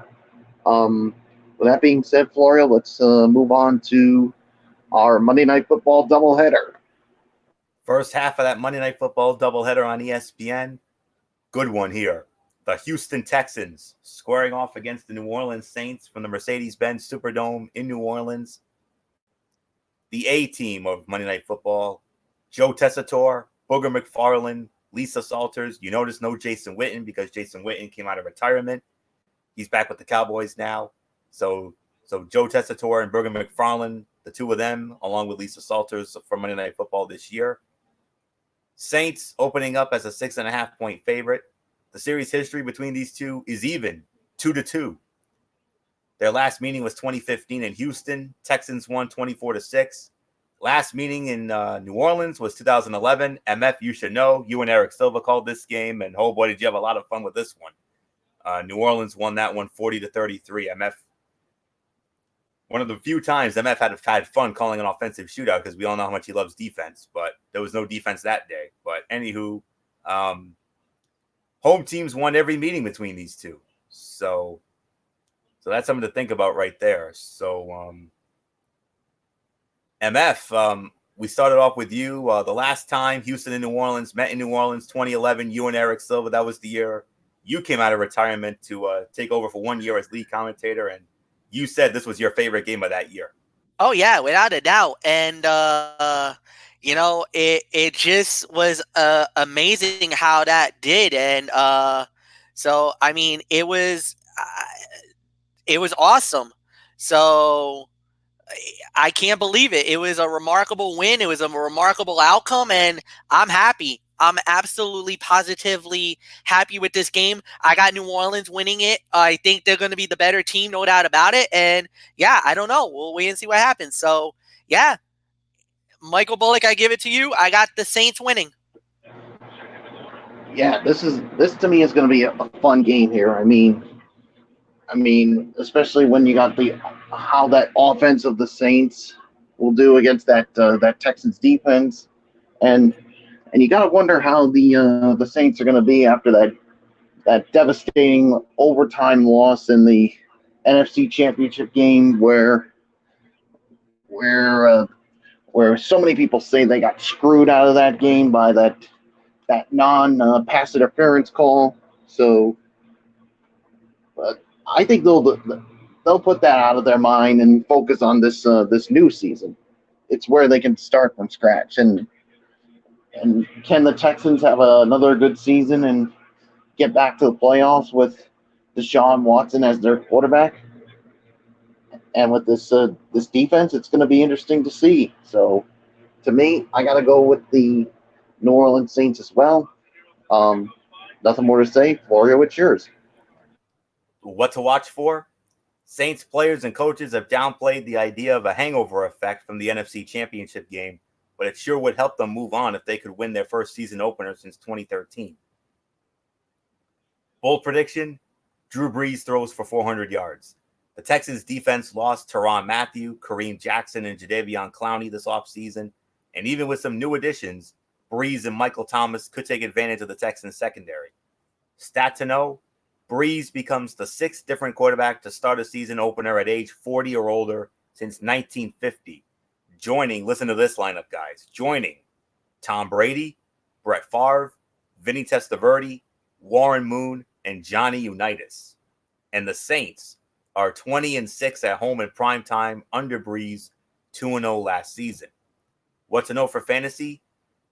With that being said, Florio, let's move on to our Monday Night Football doubleheader. First half of that Monday Night Football doubleheader on ESPN. Good one here. The Houston Texans squaring off against the New Orleans Saints from the Mercedes-Benz Superdome in New Orleans. The A team of Monday Night Football, Joe Tessitore, Booger McFarland, Lisa Salters. You notice no Jason Witten because Jason Witten came out of retirement. He's back with the Cowboys now. So Joe Tessitore and Booger McFarland, the two of them, along with Lisa Salters for Monday Night Football this year. Saints opening up as a 6.5-point favorite. The series history between these two is even, 2-2. Their last meeting was 2015 in Houston. Texans won 24-6. Last meeting in New Orleans was 2011. MF, you should know. You and Eric Silva called this game, and oh boy, did you have a lot of fun with this one. New Orleans won that one 40-33. MF, one of the few times MF had fun calling an offensive shootout because we all know how much he loves defense, but there was no defense that day. But anywho, home teams won every meeting between these two. So that's something to think about right there. So, MF, we started off with you. The last time Houston and New Orleans met in New Orleans, 2011, you and Eric Silva, that was the year you came out of retirement to take over for 1 year as lead commentator, and you said this was your favorite game of that year. Oh yeah, without a doubt. And it just was amazing how that did. And so I mean, it was awesome. So I can't believe it. It was a remarkable win. It was a remarkable outcome, and I'm happy. I'm absolutely positively happy with this game. I got New Orleans winning it. I think they're going to be the better team, no doubt about it. And yeah, I don't know. We'll wait and see what happens. So yeah, Michael Bullock, I give it to you. I got the Saints winning. Yeah, this to me is going to be a fun game here. I mean, especially when you got how that offense of the Saints will do against that Texans defense, and you got to wonder how the Saints are going to be after that devastating overtime loss in the NFC Championship game, where so many people say they got screwed out of that game by that non-pass interference call. So, but I think they'll put that out of their mind and focus on this new season. It's where they can start from scratch. And can the Texans have another good season and get back to the playoffs with Deshaun Watson as their quarterback? And with this defense, it's going to be interesting to see. So to me, I got to go with the New Orleans Saints as well. Nothing more to say. Florio, it's yours. What to watch for? Saints players and coaches have downplayed the idea of a hangover effect from the NFC Championship game, but it sure would help them move on if they could win their first season opener since 2013. Bold prediction, Drew Brees throws for 400 yards. The Texans defense lost Tyrann Mathieu, Kareem Jackson, and Jadeveon Clowney this offseason, and even with some new additions, Brees and Michael Thomas could take advantage of the Texans secondary. Stat to know, Brees becomes the sixth different quarterback to start a season opener at age 40 or older since 1950. Listen to this lineup, guys, joining Tom Brady, Brett Favre, Vinny Testaverde, Warren Moon, and Johnny Unitas. And the Saints are 20-6 at home in prime time under Brees, 2-0 last season. What to know for fantasy?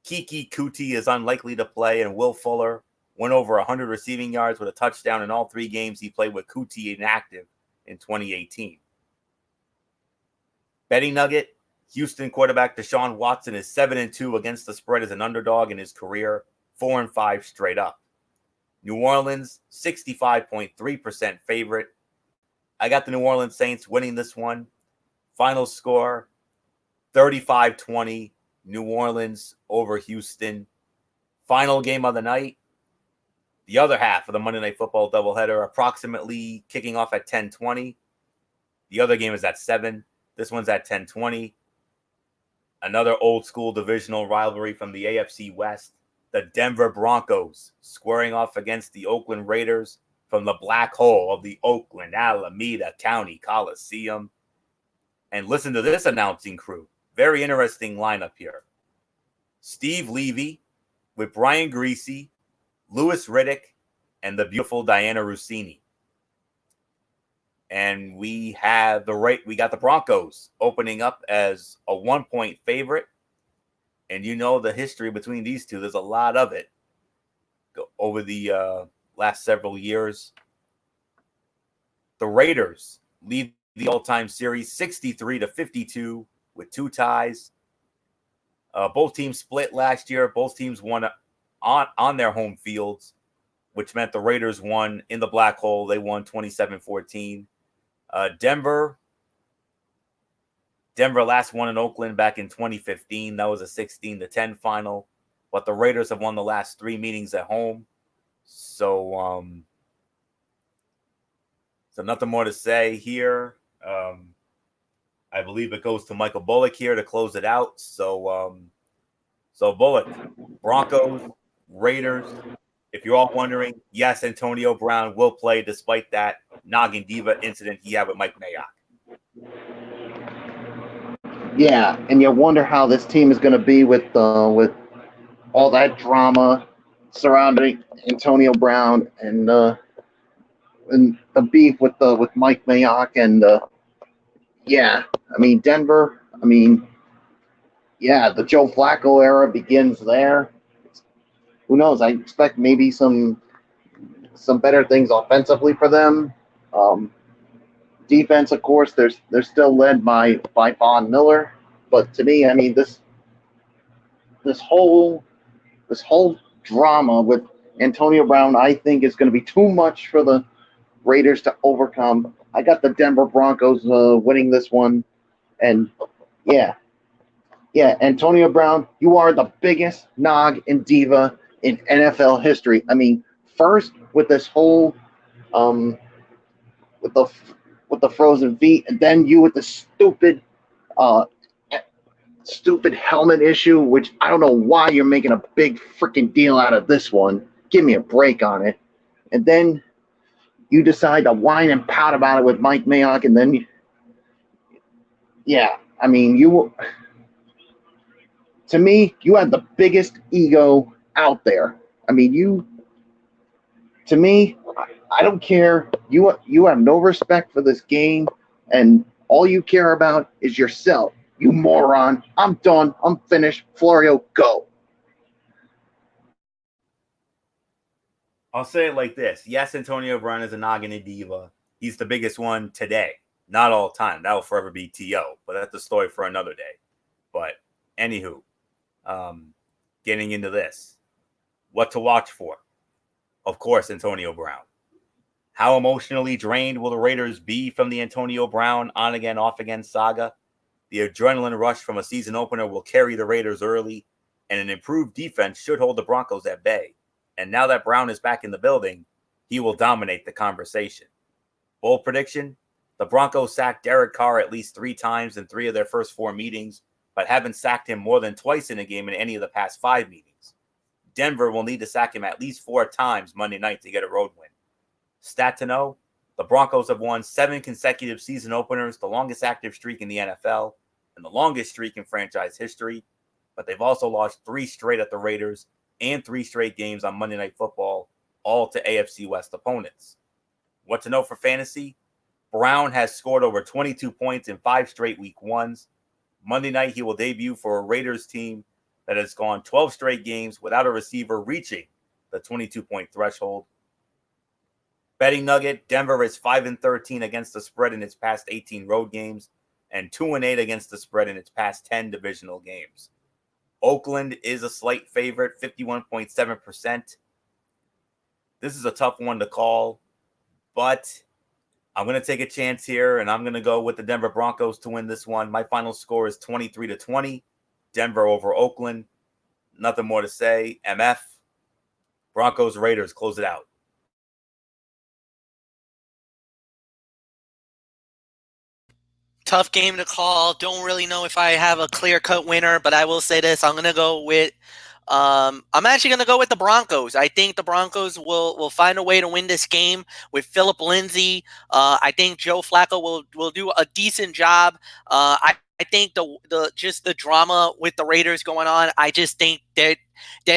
Kiki Kuti is unlikely to play, and Will Fuller went over 100 receiving yards with a touchdown in all 3 games he played with Kuti inactive in 2018. Betting nugget, Houston quarterback Deshaun Watson is 7-2 against the spread as an underdog in his career, 4-5 straight up. New Orleans, 65.3% favorite. I got the New Orleans Saints winning this one. Final score, 35-20, New Orleans over Houston. Final game of the night, the other half of the Monday Night Football doubleheader, approximately kicking off at 10:20. The other game is at 7. This one's at 10:20. Another old school divisional rivalry from the AFC West. The Denver Broncos squaring off against the Oakland Raiders from the black hole of the Oakland Alameda County Coliseum. And listen to this announcing crew. Very interesting lineup here. Steve Levy with Brian Greasy, Louis Riddick, and the beautiful Diana Rossini. And we got the Broncos opening up as a 1-point favorite. And you know the history between these two. There's a lot of it over the last several years. The Raiders lead the all-time series 63-52 with 2 ties. Both teams split last year. Both teams won on their home fields, which meant the Raiders won in the black hole. They won 27-14. Denver last won in Oakland back in 2015. That was a 16-10 final. But the Raiders have won the last 3 meetings at home. So nothing more to say here. I believe it goes to Michael Bullock here to close it out. So Bullock, Broncos, Raiders. If you're all wondering, yes, Antonio Brown will play despite that Noggin Diva incident he had with Mike Mayock. Yeah, and you wonder how this team is going to be with all that drama surrounding Antonio Brown and the beef with Mike Mayock and I mean Denver. I mean, yeah, the Joe Flacco era begins there. Who knows? I expect maybe some better things offensively for them. Defense, of course, they're still led by Von Miller, but to me, I mean this whole drama with Antonio Brown, I think, is going to be too much for the Raiders to overcome. I got the Denver Broncos winning this one, and yeah, Antonio Brown, you are the biggest nog and diva in NFL history. I mean, first with this whole with the frozen feet, and then you with the stupid helmet issue, which I don't know why you're making a big freaking deal out of this one. Give me a break on it. And then you decide to whine and pout about it with Mike Mayock, and then I mean, to me, you had the biggest ego out there. I mean, to me, I don't care. You have no respect for this game, and all you care about is yourself. You moron. I'm done. I'm finished. Florio, go. I'll say it like this. Yes, Antonio Brown is a noggin and diva. He's the biggest one today. Not all time. That will forever be T.O., but that's a story for another day. But Anywho, getting into this, what to watch for? Of course, Antonio Brown. How emotionally drained will the Raiders be from the Antonio Brown on again, off again saga? The adrenaline rush from a season opener will carry the Raiders early, and an improved defense should hold the Broncos at bay. And now that Brown is back in the building, he will dominate the conversation. Bold prediction: the Broncos sacked Derek Carr at least 3 times in 3 of their first 4 meetings, but haven't sacked him more than twice in a game in any of the past 5 meetings. Denver will need to sack him at least 4 times Monday night to get a road win. Stat to know: the Broncos have won 7 consecutive season openers, the longest active streak in the NFL, and the longest streak in franchise history. But they've also lost 3 straight at the Raiders and 3 straight games on Monday Night Football, all to AFC West opponents. What to know for fantasy? Brown has scored over 22 points in 5 straight week 1s. Monday night, he will debut for a Raiders team that has gone 12 straight games without a receiver reaching the 22-point threshold. Betting nugget: Denver is 5-13 against the spread in its past 18 road games and 2-8 against the spread in its past 10 divisional games. Oakland is a slight favorite, 51.7%. This is a tough one to call, but I'm going to take a chance here, and I'm going to go with the Denver Broncos to win this one. My final score is 23-20, Denver over Oakland. Nothing more to say. MF, Broncos, Raiders, close it out. Tough game to call. Don't really know if I have a clear-cut winner, but I will say this. I'm going to go with I'm actually going to go with the Broncos. I think the Broncos will find a way to win this game with Philip Lindsay. I think Joe Flacco will do a decent job. I think the just the drama with the Raiders going on, I just think they're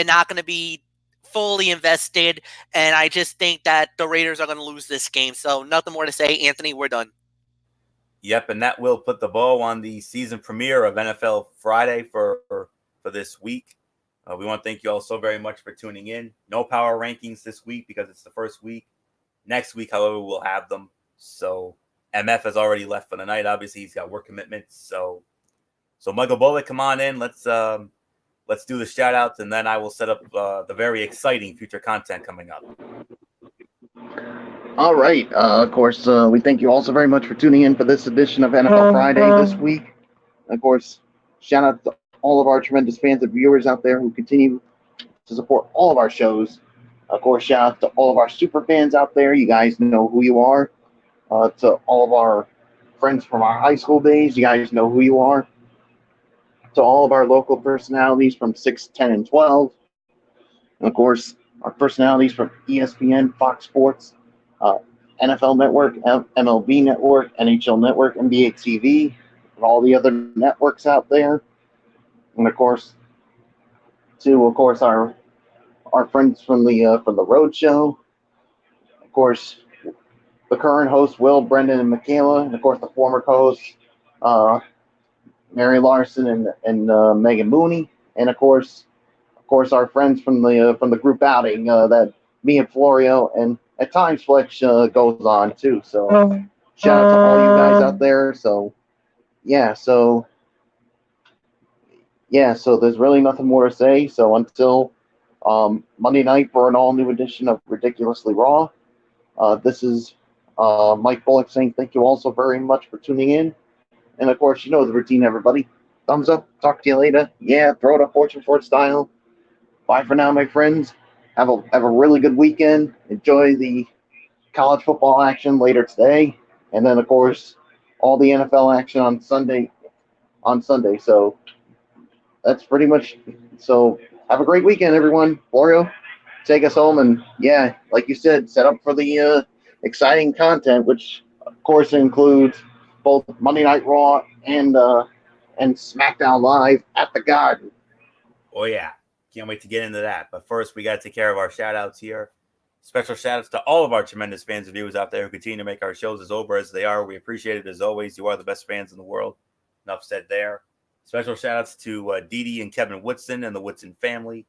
not going to be fully invested, and I just think that the Raiders are going to lose this game. So nothing more to say. Anthony, we're done. Yep, and that will put the bow on the season premiere of NFL Friday for this week. We want to thank you all so very much for tuning in. No power rankings this week because it's the first week. Next week, however, we'll have them. So MF has already left for the night. Obviously, he's got work commitments. So Michael Bullock, come on in. Let's do the shout outs, and then I will set up the very exciting future content coming up. All right. Of course, we thank you all so very much for tuning in for this edition of NFL Friday this week. Of course, shout out to all of our tremendous fans and viewers out there who continue to support all of our shows. Of course, shout out to all of our super fans out there. You guys know who you are. To all of our friends from our high school days, you guys know who you are. To all of our local personalities from 6, 10, and 12. And of course, our personalities from ESPN, Fox Sports, NFL Network, MLB Network, NHL Network, NBA TV, and all the other networks out there. And of course, our friends from the Road Show. Of course, the current hosts, Will, Brendan, and Michaela, and of course the former co-hosts, Mary Larson and Megan Mooney, and of course our friends from the group outing that me and Florio and at times Fletch goes on too. So shout out to all you guys out there. So there's really nothing more to say. So until Monday night for an all new edition of Ridiculously Raw, this is Mike Bullock saying thank you all so very much for tuning in. And of course, you know the routine, everybody. Thumbs up. Talk to you later. Yeah, throw it up Fortune Ford style. Bye for now, my friends. Have a really good weekend. Enjoy the college football action later today, and then of course all the NFL action on Sunday. So that's pretty much. So have a great weekend, everyone. Florio, take us home, and yeah, like you said, set up for the exciting content, which of course includes both Monday Night Raw and SmackDown Live at the Garden. Oh yeah, can't wait to get into that. But first, we got to take care of our shout outs here. Special shout outs to all of our tremendous fans and viewers out there who continue to make our shows as over as they are. We appreciate it as always. You are the best fans in the world. Enough said there. Special shout outs to Dee and Kevin Woodson and the Woodson family.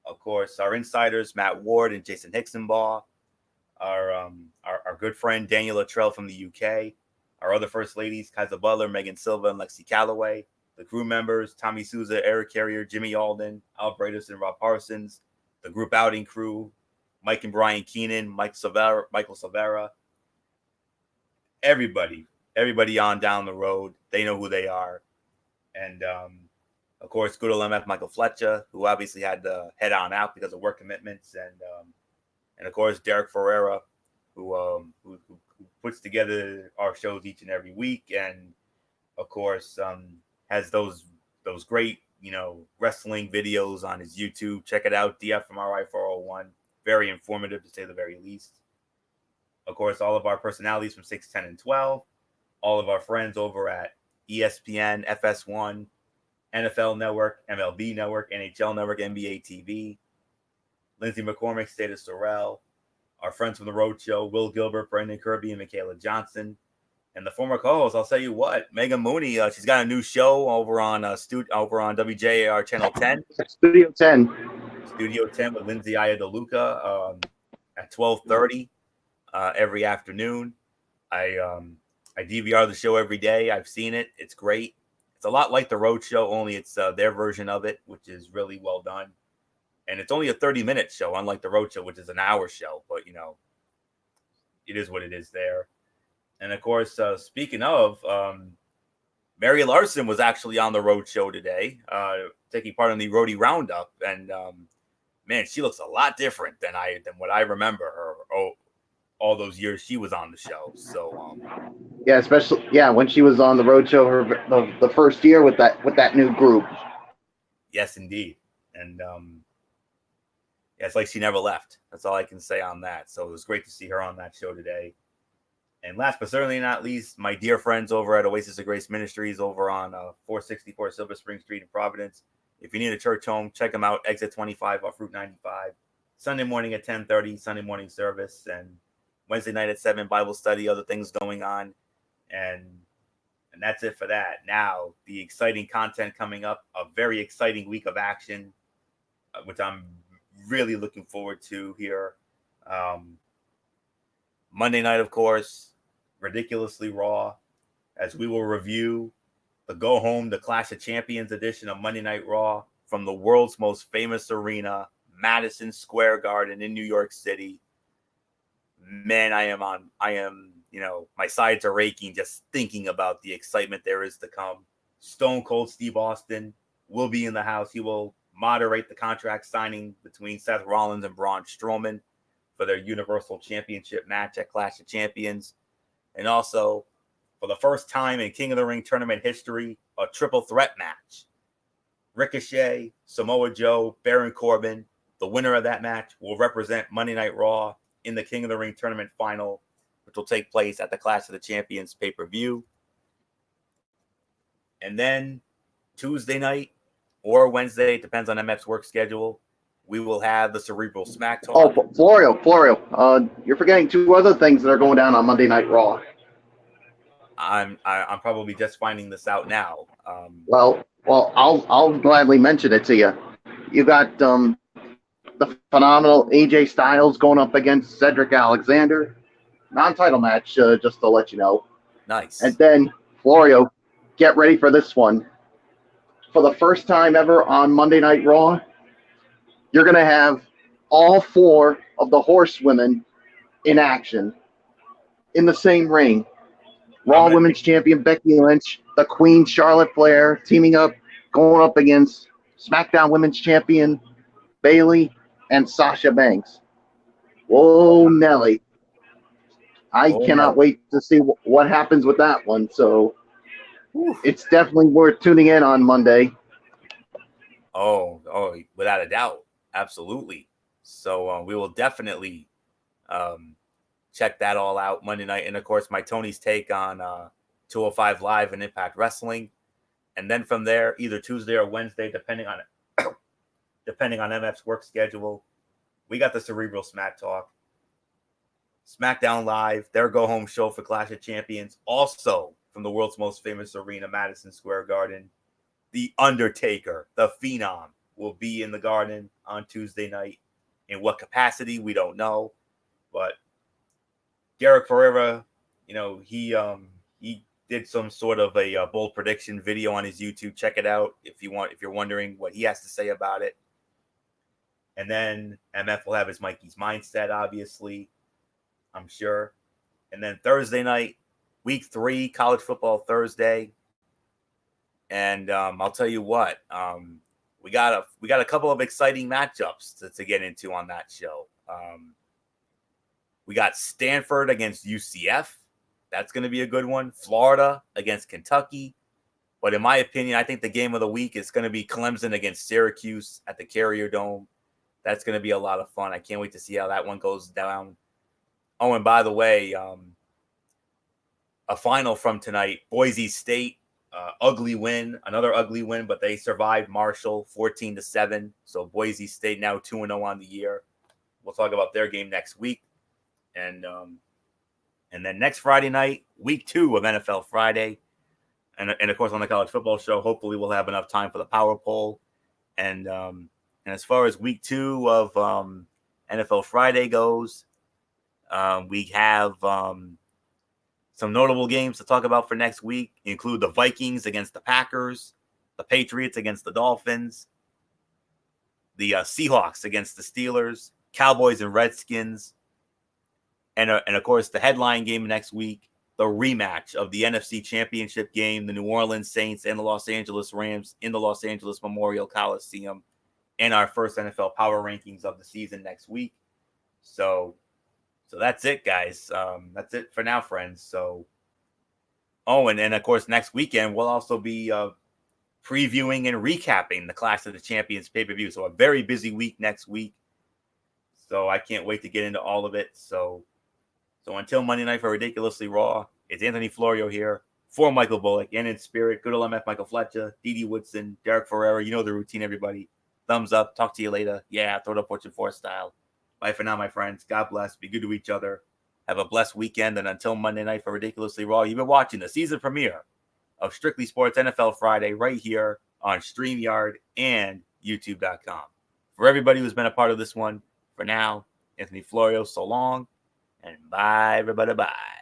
Of course, our insiders, Matt Ward and Jason Hicksonbaugh. Our good friend, Daniel Luttrell from the UK. Our other first ladies, Kaiser Butler, Megan Silva, and Lexi Calloway. the crew members, Tommy Souza, Eric Carrier, Jimmy Alden, Al Bradis, and Rob Parsons, the group outing crew, Mike and Brian Keenan, Michael Silvera, everybody on down the road. They know who they are. And, of course, good old MF Michael Fletcher, who obviously had to head on out because of work commitments. And of course, Derek Ferreira, who puts together our shows each and every week. And, of course, has those great, wrestling videos on his YouTube. Check it out, DFMRI 401. Very informative, to say the very least. Of course, all of our personalities from 6, 10, and 12. All of our friends over at ESPN, FS1, NFL Network, MLB Network, NHL Network, NBA TV. Lindsey McCormick, State of Sorrell. Our friends from the Road Show, Will Gilbert, Brendan Kirby, and Michaela Johnson. And the former co-host, I'll tell you what, Megan Mooney, she's got a new show over on WJAR Channel 10. Studio 10. Studio 10 with Lindsay Ayadeluca at 12:30 every afternoon. I DVR the show every day. I've seen it. It's great. It's a lot like the Road Show, only it's their version of it, which is really well done. And it's only a 30-minute show, unlike the Road Show, which is an hour show. But, it is what it is there. And, of course, speaking of, Mary Larson was actually on the Road Show today, taking part in the Roadie Roundup. And, man, she looks a lot different than what I remember her all those years she was on the show. So, yeah, especially when she was on the Road Show the first year with that new group. Yes, indeed. And it's like she never left. That's all I can say on that. So it was great to see her on that show today. And last but certainly not least, my dear friends over at Oasis of Grace Ministries over on 464 Silver Spring Street in Providence. If you need a church home, check them out. Exit 25 off Route 95. Sunday morning at 10:30, Sunday morning service, and Wednesday night at 7, Bible study, other things going on. And that's it for that. Now, the exciting content coming up, a very exciting week of action, which I'm really looking forward to here. Monday night, of course, Ridiculously Raw, as we will review the Go Home, the Clash of Champions edition of Monday Night Raw from the world's most famous arena, Madison Square Garden in New York City. Man, I am, my sides are aching just thinking about the excitement there is to come. Stone Cold Steve Austin will be in the house. He will moderate the contract signing between Seth Rollins and Braun Strowman for their Universal Championship match at Clash of Champions. And also, for the first time in King of the Ring tournament history, a triple threat match. Ricochet, Samoa Joe, Baron Corbin. The winner of that match will represent Monday Night Raw in the King of the Ring tournament final, which will take place at the Clash of the Champions pay-per-view. And then Tuesday night or Wednesday, it depends on MF's work schedule, we will have the Cerebral Smack Talk. Oh, Florio, you're forgetting two other things that are going down on Monday Night Raw. I'm probably just finding this out now. Well, I'll gladly mention it to you. You got the phenomenal AJ Styles going up against Cedric Alexander, non-title match, just to let you know. Nice. And then Florio, get ready for this one. For the first time ever on Monday Night Raw, you're going to have all 4 of the horsewomen in action in the same ring. Raw Women's Champion Becky Lynch, the Queen Charlotte Flair, teaming up, going up against SmackDown Women's Champion Bayley and Sasha Banks. Whoa, Nelly. I cannot wait to see what happens with that one. So it's definitely worth tuning in on Monday. Oh, without a doubt. Absolutely. So we will definitely check that all out Monday night. And, of course, my Tony's take on 205 Live and Impact Wrestling. And then from there, either Tuesday or Wednesday, depending on MF's work schedule, we got the Cerebral Smack Talk. SmackDown Live, their go-home show for Clash of Champions. Also, from the world's most famous arena, Madison Square Garden, The Undertaker, the Phenom, will be in the Garden on Tuesday night. In what capacity, we don't know. But Derek Ferreira, he did some sort of a bold prediction video on his YouTube. Check it out if you're wondering what he has to say about it. And then MF will have his Mikey's Mindset, obviously, I'm sure. And then Thursday night, week 3, college football Thursday. And I'll tell you what, we got a couple of exciting matchups to get into on that show. We got Stanford against UCF. That's going to be a good one. Florida against Kentucky. But in my opinion, I think the game of the week is going to be Clemson against Syracuse at the Carrier Dome. That's going to be a lot of fun. I can't wait to see how that one goes down. Oh, and by the way, a final from tonight, Boise State, ugly win, another ugly win, but they survived Marshall 14-7. So Boise State now 2-0 on the year. We'll talk about their game next week. And then next Friday night, week 2 of NFL Friday. And of course, on the college football show, hopefully we'll have enough time for the power poll. And as far as week 2 of NFL Friday goes, we have some notable games to talk about for next week. Include the Vikings against the Packers, the Patriots against the Dolphins, the Seahawks against the Steelers, Cowboys and Redskins, and of course the headline game next week, the rematch of the NFC Championship game, the New Orleans Saints and the Los Angeles Rams in the Los Angeles Memorial Coliseum, and our first NFL Power Rankings of the season next week. So that's it, guys. That's it for now, friends. So, and of course, next weekend we'll also be previewing and recapping the Clash of the Champions pay-per-view. So a very busy week next week. So I can't wait to get into all of it. So until Monday night for Ridiculously Raw, it's Anthony Florio here for Michael Bullock and in spirit, good old MF Michael Fletcher, Didi Woodson, Derek Ferreira. You know the routine, everybody. Thumbs up. Talk to you later. Yeah, throw it up Fortune 4 style. Bye for now, my friends. God bless. Be good to each other. Have a blessed weekend. And until Monday night for Ridiculously Raw, you've been watching the season premiere of Strictly Sports NFL Friday right here on StreamYard and YouTube.com. For everybody who's been a part of this one, for now, Anthony Florio, so long. And bye, everybody. Bye.